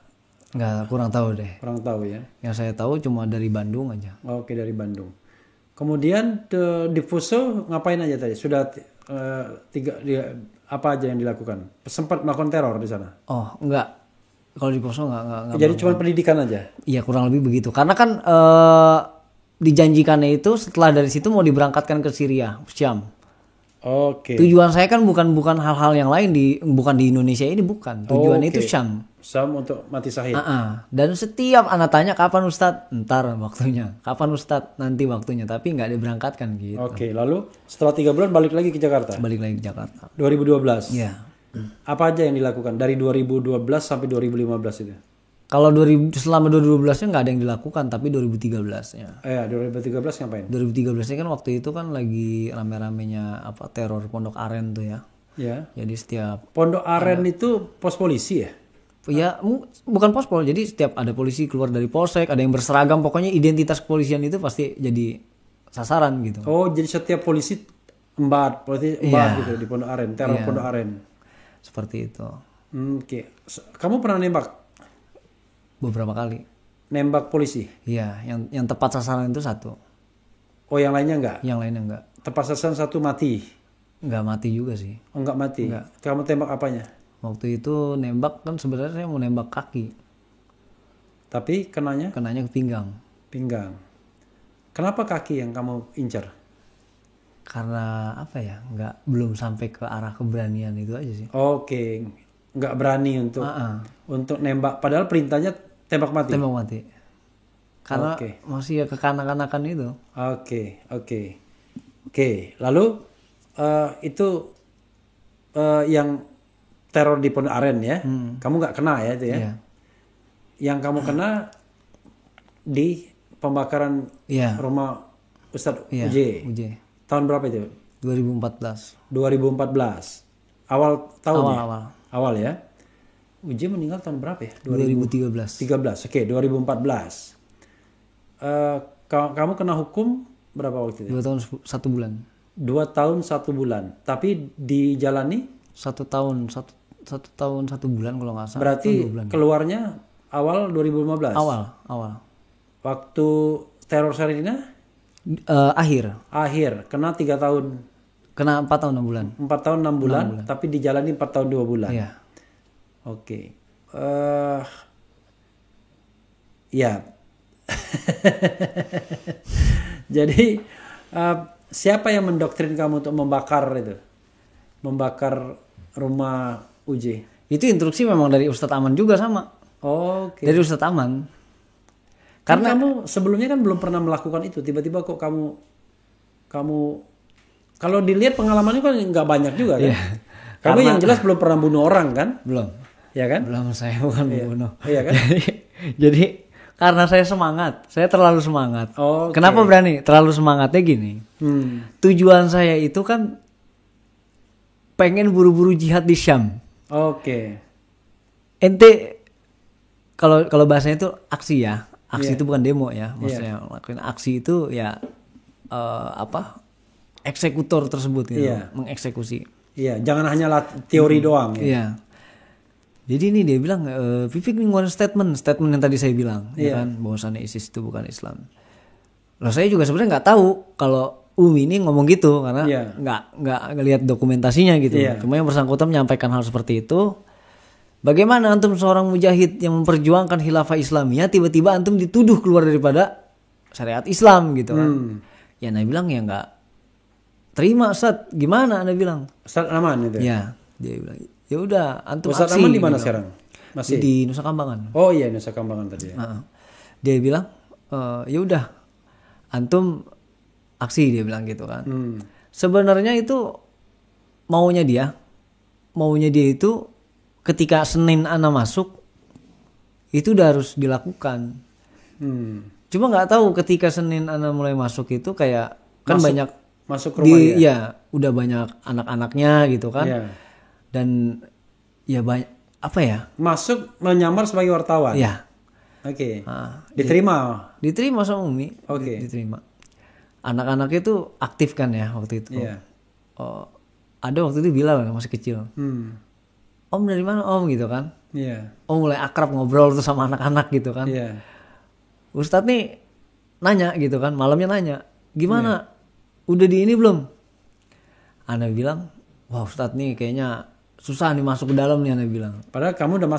Nggak, kurang tahu deh. Kurang tahu ya. Yang saya tahu cuma dari Bandung aja. Oke, dari Bandung. Kemudian di Poso ngapain aja tadi? Sudah apa aja yang dilakukan? Sempat melakukan teror di sana? Oh, enggak. Kalau di Poso enggak. Jadi cuma pendidikan aja? Iya, kurang lebih begitu. Karena kan dijanjikannya itu setelah dari situ mau diberangkatkan ke Syria, Syam. Oke. Tujuan saya kan bukan hal-hal yang lain, bukan di Indonesia ini, bukan. Tujuan itu Syam. Syam untuk mati syahid. Dan setiap anak tanya kapan Ustadz, ntar waktunya. Kapan Ustadz, nanti waktunya. Tapi nggak diberangkatkan gitu. Oke, lalu setelah 3 bulan balik lagi ke Jakarta? Balik lagi ke Jakarta. 2012? Iya. Apa aja yang dilakukan dari 2012 sampai 2015 itu? Kalau selama 2012-nya nggak ada yang dilakukan, tapi 2013-nya. 2013 ngapain? 2013-nya kan waktu itu kan lagi rame-ramenya teror Pondok Aren tuh ya. Ya. Jadi setiap Pondok Aren itu pos polisi ya? Ya bukan pospol, jadi setiap ada polisi keluar dari polsek, ada yang berseragam, pokoknya identitas kepolisian itu pasti jadi sasaran gitu. Oh, jadi setiap polisi polisi embat gitu di Pondok Aren, teror Pondok Aren. Seperti itu. Oke. Kamu pernah nembak? Beberapa kali. Nembak polisi? Iya, yang tepat sasaran itu satu. Oh, yang lainnya enggak? Yang lainnya enggak. Tepat sasaran satu mati? Enggak mati juga sih. Oh, enggak mati? Enggak. Kamu tembak apanya? Waktu itu nembak kan sebenarnya saya mau nembak kaki. Tapi kenanya? Kenanya ke pinggang. Pinggang. Kenapa kaki yang kamu incar? Karena apa ya? Belum sampai ke arah keberanian itu aja sih. Oke. Enggak berani untuk nembak. Padahal perintahnya tembak mati? Tembak mati. Karena masih ya kekanak-kanakan itu. Oke. Lalu itu yang teror di Pondok Aren ya, kamu nggak kena ya itu ya? Iya. Yang kamu kena di pembakaran rumah Ustadz Uj. Tahun berapa itu? 2014. 2014. Awal tahun ya? Awal ya. Uj meninggal tahun berapa ya? 2013. 13. Oke, 2014. Kamu kena hukum berapa waktu itu? 2 tahun 1 bulan. 2 tahun 1 bulan. Tapi dijalani? 1 tahun 1 tahun 1 bulan kalau nggak salah. Berarti keluarnya awal 2015? Awal. Waktu teror Sarinah? Akhir. Kena 3 tahun. Kena 4 tahun 6 bulan. 4 tahun 6 bulan. Tapi dijalani 4 tahun 2 bulan. Iya. Oke. Ya. Jadi siapa yang mendoktrin kamu untuk membakar itu? Membakar rumah Uj? Itu instruksi memang dari Ustadz Aman juga sama. Oke. Dari Ustadz Aman. Karena kamu sebelumnya kan belum pernah melakukan itu. Tiba-tiba kok kamu kalau dilihat pengalamannya kan nggak banyak juga kan? Yeah. Kamu yang jelas belum pernah bunuh orang kan? Belum. Ya kan? Belum, saya bukan membunuh. Iya kan? jadi karena saya semangat, saya terlalu semangat. Okay. Kenapa berani? Terlalu semangatnya gini. Tujuan saya itu kan pengen buru-buru jihad di Syam. Oke. Ente kalau bahasanya itu aksi ya. Aksi itu bukan demo ya. Maksudnya lakuin aksi itu ya eksekutor tersebut gitu, mengeksekusi. Iya, jangan hanya teori doang ya. Iya. Jadi ini dia bilang Vivek ngeluarin statement yang tadi saya bilang, ya kan, bahwasannya ISIS itu bukan Islam. Loh saya juga sebenarnya nggak tahu kalau Umi ini ngomong gitu karena nggak ngelihat dokumentasinya gitu. Cuma yang bersangkutan menyampaikan hal seperti itu. Bagaimana antum seorang mujahid yang memperjuangkan khilafah Islamiyah tiba-tiba antum dituduh keluar daripada syariat Islam gitu kan? Ya Anda bilang ya nggak terima Ustaz. Gimana Anda bilang? Ustaz Aman itu. Ya dia bilang ya udah antum Ustaz aksi. Aman di mana gitu. sekarang? Masih di Nusa Kambangan. Oh iya Nusa Kambangan tadi ya. Dia bilang ya udah antum aksi, dia bilang gitu kan. Sebenarnya itu maunya dia itu ketika Senin Ana masuk itu udah harus dilakukan. Cuma nggak tahu ketika Senin Ana mulai masuk itu kayak kan banyak masuk rumah ya udah banyak anak-anaknya gitu kan. Dan ya banyak apa ya? Masuk menyamar sebagai wartawan. Ya. Oke. Diterima sama Umi. Oke. Diterima. Anak-anaknya itu aktif kan ya waktu itu. Ada waktu itu Bilal masih kecil. Om dari mana Om gitu kan? Om mulai akrab ngobrol tuh sama anak-anak gitu kan. Ustadz nih nanya gitu kan, malamnya nanya, gimana? Udah di ini belum? Ana bilang, wah Ustadz nih kayaknya susah nih masuk ke dalam nih, Ana bilang. Padahal kamu udah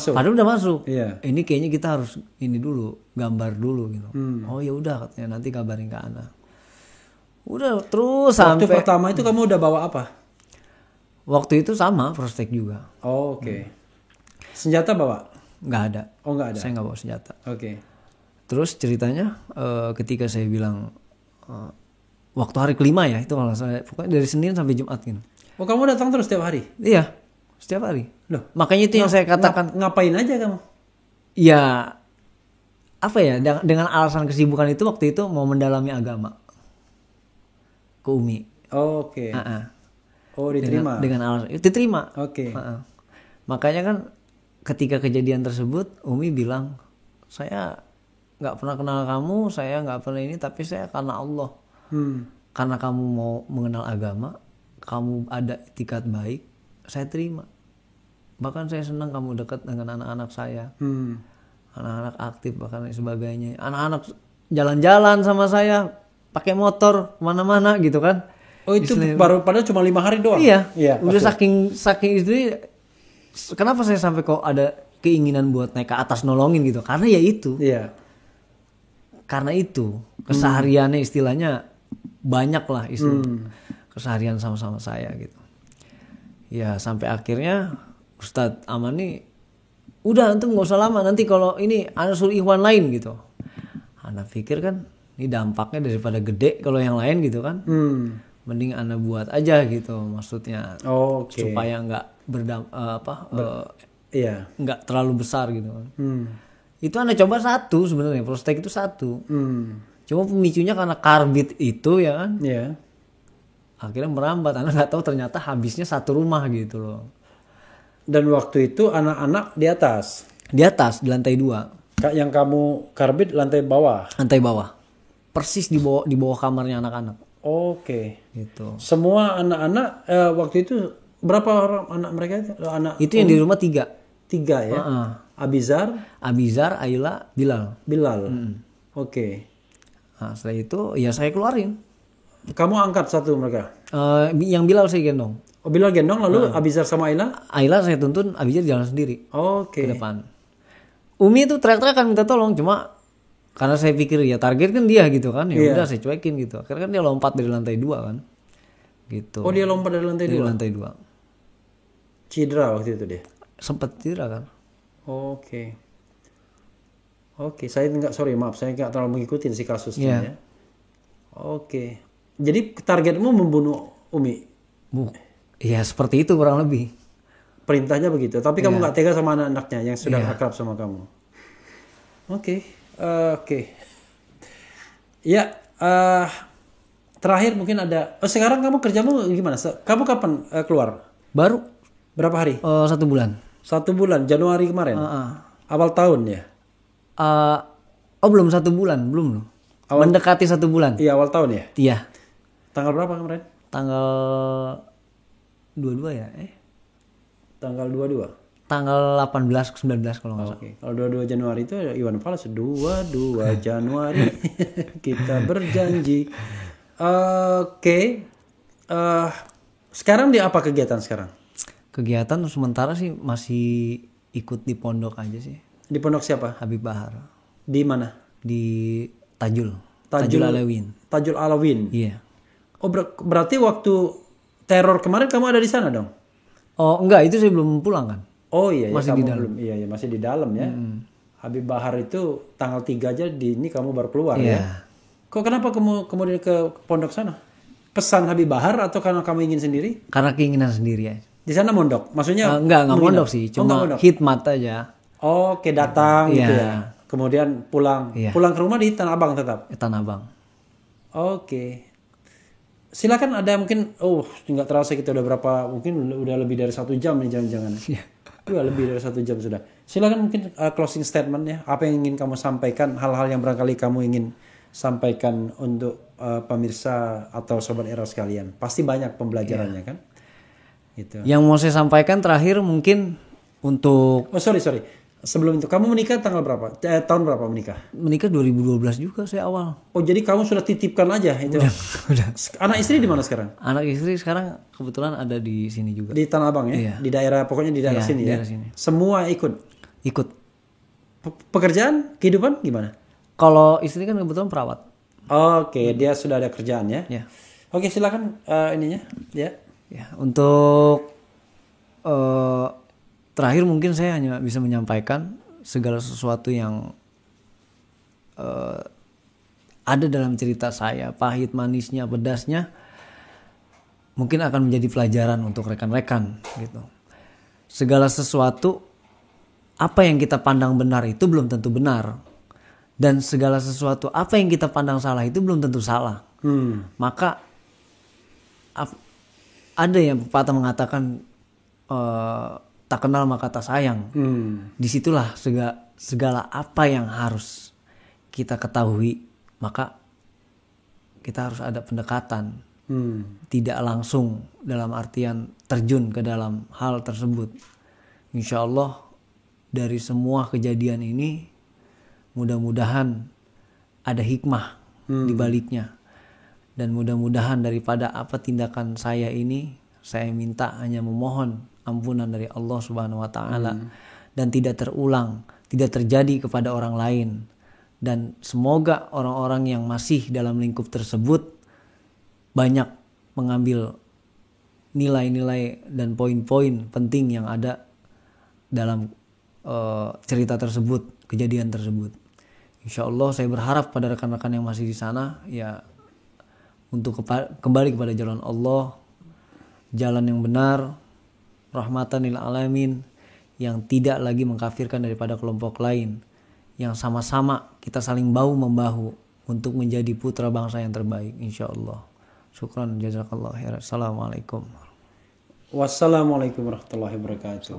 masuk. Ini kayaknya kita harus ini dulu, gambar dulu gitu. Oh ya udah katanya nanti kabarin ke Ana. Udah terus waktu sampai pertama itu kamu udah bawa apa? Waktu itu sama prospek juga. Oh, oke. Senjata bawa? Nggak ada. Oh nggak ada. Saya nggak bawa senjata. Oke. Terus ceritanya ketika saya bilang waktu hari kelima ya itu kalau saya pokoknya dari Senin sampai Jumat gitu. Oh kamu datang terus setiap hari? Iya setiap hari. Loh, makanya itu yang saya katakan. Ngapain aja kamu? Ya apa ya dengan alasan kesibukan itu waktu itu mau mendalami agama ke Umi. Oh, oke. Oh diterima. Dengan alasan itu diterima. Oke. Makanya kan ketika kejadian tersebut Umi bilang, saya nggak pernah kenal kamu, saya nggak pernah ini, tapi saya karena Allah, karena kamu mau mengenal agama, kamu ada itikat baik, saya terima. Bahkan saya senang kamu dekat dengan anak-anak saya, anak-anak aktif bahkan dan sebagainya. Anak-anak jalan-jalan sama saya, pakai motor kemana-mana gitu kan. Oh itu baru padahal cuma 5 hari doang. Iya. Udah oke. saking istri. Kenapa saya sampai kok ada keinginan buat naik ke atas nolongin gitu? Karena ya itu. Iya. Karena itu kesehariannya istilahnya banyak lah keseharian sama-sama saya gitu. Ya sampai akhirnya Ustadz Aman nih, udah antum nggak usah lama, nanti kalau ini ana suruh ikhwan lain gitu. Ana pikir kan ini dampaknya daripada gede kalau yang lain gitu kan. Mending ana buat aja gitu, maksudnya supaya nggak Iya. nggak terlalu besar gitu kan. Itu ana coba satu sebenarnya, prostek itu satu. Cuma pemicunya karena karbit itu ya kan. Iya. Akhirnya merambat, ana nggak tahu ternyata habisnya satu rumah gitu loh. Dan waktu itu anak-anak di atas. Di atas, di lantai 2. Yang kamu karbit lantai bawah. Lantai bawah. Persis di bawah kamarnya anak-anak. Oke. Gitu. Semua anak-anak waktu itu berapa orang anak mereka itu? Itu yang di rumah 3. 3 ya. Abizar, Ayla, Bilal. Oke. Nah, setelah itu ya saya keluarin. Kamu angkat satu mereka. Yang Bilal saya gendong. Oh Bilal gendong, lalu Abizar sama Ayla? Ayla saya tuntun, Abizar jalan sendiri. Oke. Ke depan. Umi itu teriak-teriak minta tolong, cuma karena saya pikir ya target kan dia gitu kan, ya udah saya cuekin gitu. Akhirnya kan dia lompat dari lantai 2 kan, gitu. Oh dia lompat dari lantai 2? Dari lantai 2. Cedera waktu itu dia? Sempet cedera kan. Oke, saya maaf, saya nggak terlalu mengikuti si kasusnya ya. Oke, jadi targetmu membunuh Umi? Iya seperti itu kurang lebih. Perintahnya begitu, tapi kamu nggak tega sama anak-anaknya yang sudah akrab sama kamu. Oke. Ya, terakhir mungkin ada. Sekarang kamu kerjamu gimana? Kamu kapan keluar? Baru. Berapa hari? 1 bulan. 1 bulan, Januari kemarin. Awal tahun ya? Belum 1 bulan, belum loh. Mendekati 1 bulan. Iya awal tahun ya? Iya. Tanggal berapa kemarin? Tanggal 22 ya? Tanggal 22. Tanggal 18 ke 19 kalau nggak salah. Oke. Kalau 22 Januari itu Iwan Fals 22 Januari kita berjanji. Oke. Sekarang di apa kegiatan sekarang? Kegiatan sementara sih masih ikut di pondok aja sih. Di pondok siapa? Habib Bahar. Di mana? Di Tajul Alawin. Tajul Alawin. Iya. Oh berarti waktu teror kemarin kamu ada di sana dong? Oh enggak, itu saya belum pulang kan. Oh iya, masih kamu di dalam. Belum, iya masih di dalam ya. Habib Bahar itu tanggal 3 aja ini kamu baru keluar ya. Kok kenapa kamu kemudian ke pondok sana? Pesan Habib Bahar atau karena kamu ingin sendiri? Karena keinginan sendiri ya. Di sana mondok, maksudnya? Enggak mondok sih, cuma khidmat aja. Oke, datang gitu ya. Kemudian pulang. Pulang ke rumah di Tanah Abang tetap? Tanah Abang. Oke. Silakan ada mungkin, nggak terasa kita udah berapa, mungkin udah lebih dari 1 jam nih jangan-jangan. Udah lebih dari 1 jam sudah. Silakan mungkin closing statement ya. Apa yang ingin kamu sampaikan, hal-hal yang barangkali kamu ingin sampaikan untuk pemirsa atau sobat era sekalian. Pasti banyak pembelajarannya kan. Gitu. Yang mau saya sampaikan terakhir mungkin untuk... sorry. Sebelum itu, kamu menikah tanggal berapa? Tahun berapa menikah? Menikah 2012 juga saya awal. Oh jadi kamu sudah titipkan aja itu? Udah. Anak istri di mana sekarang? Anak istri sekarang kebetulan ada di sini juga. Di Tanah Abang ya? Iya. Di daerah, pokoknya di daerah sini ya? Daerah sini. Semua ikut? Pekerjaan, kehidupan gimana? Kalau istri kan kebetulan perawat. Oke, dia sudah ada kerjaan ya? Ya. Oke, silakan ininya. Ya, untuk terakhir mungkin saya hanya bisa menyampaikan segala sesuatu yang ada dalam cerita saya, pahit, manisnya, pedasnya, mungkin akan menjadi pelajaran untuk rekan-rekan gitu. Segala sesuatu, apa yang kita pandang benar itu belum tentu benar, dan segala sesuatu apa yang kita pandang salah itu belum tentu salah. Maka ada yang pepatah mengatakan tak kenal maka tak sayang. Disitulah segala apa yang harus kita ketahui, maka kita harus ada pendekatan. Tidak langsung dalam artian terjun ke dalam hal tersebut. Insya Allah dari semua kejadian ini mudah-mudahan ada hikmah di baliknya. Dan mudah-mudahan daripada apa tindakan saya ini, saya minta hanya memohon ampunan dari Allah Subhanahu wa taala dan tidak terulang, tidak terjadi kepada orang lain. Dan semoga orang-orang yang masih dalam lingkup tersebut banyak mengambil nilai-nilai dan poin-poin penting yang ada dalam cerita tersebut, kejadian tersebut. Insya Allah saya berharap pada rekan-rekan yang masih di sana ya untuk kembali kepada jalan Allah, jalan yang benar, rahmatan lil alamin, yang tidak lagi mengkafirkan daripada kelompok lain, yang sama-sama kita saling bahu membahu untuk menjadi putra bangsa yang terbaik insya Allah. Syukran jazakallah khairan. Assalamualaikum. Wassalamualaikum warahmatullahi wabarakatuh.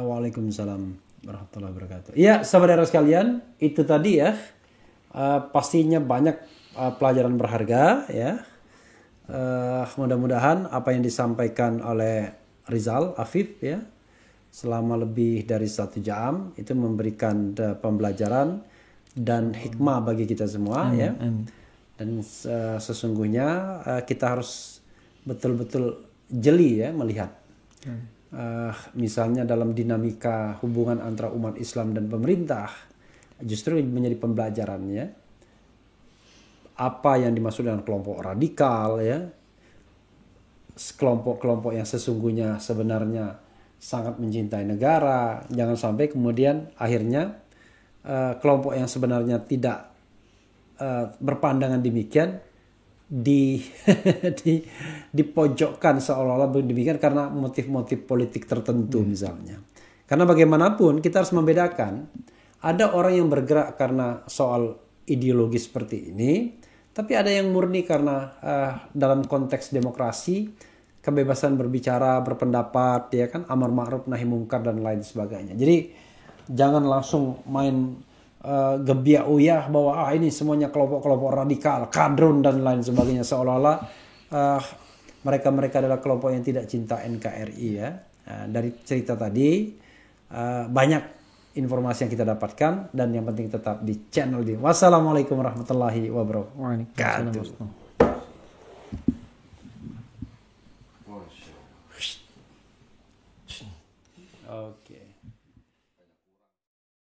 Waalaikumsalam warahmatullahi wabarakatuh. Ya, saudara sekalian, itu tadi ya pastinya banyak pelajaran berharga ya. Mudah-mudahan apa yang disampaikan oleh Rizal Afif ya selama lebih dari 1 jam itu memberikan pembelajaran dan hikmah bagi kita semua. Amin, ya. Amin. Dan sesungguhnya kita harus betul-betul jeli ya melihat. Misalnya dalam dinamika hubungan antara umat Islam dan pemerintah justru menjadi pembelajaran ya. Apa yang dimaksud dengan kelompok radikal ya. Kelompok-kelompok yang sesungguhnya sebenarnya sangat mencintai negara. Jangan sampai kemudian akhirnya kelompok yang sebenarnya tidak berpandangan demikian dipojokkan seolah-olah demikian karena motif-motif politik tertentu misalnya. Karena bagaimanapun kita harus membedakan, ada orang yang bergerak karena soal ideologi seperti ini, tapi ada yang murni karena dalam konteks demokrasi, kebebasan berbicara, berpendapat, ya kan, amar ma'ruf nahi mungkar dan lain sebagainya. Jadi jangan langsung main gebiak uyah bahwa ini semuanya kelompok-kelompok radikal, kadrun dan lain sebagainya, seolah-olah mereka adalah kelompok yang tidak cinta NKRI ya. Dari cerita tadi banyak informasi yang kita dapatkan dan yang penting tetap di channel ini. Wassalamualaikum warahmatullahi wabarakatuh. Oke.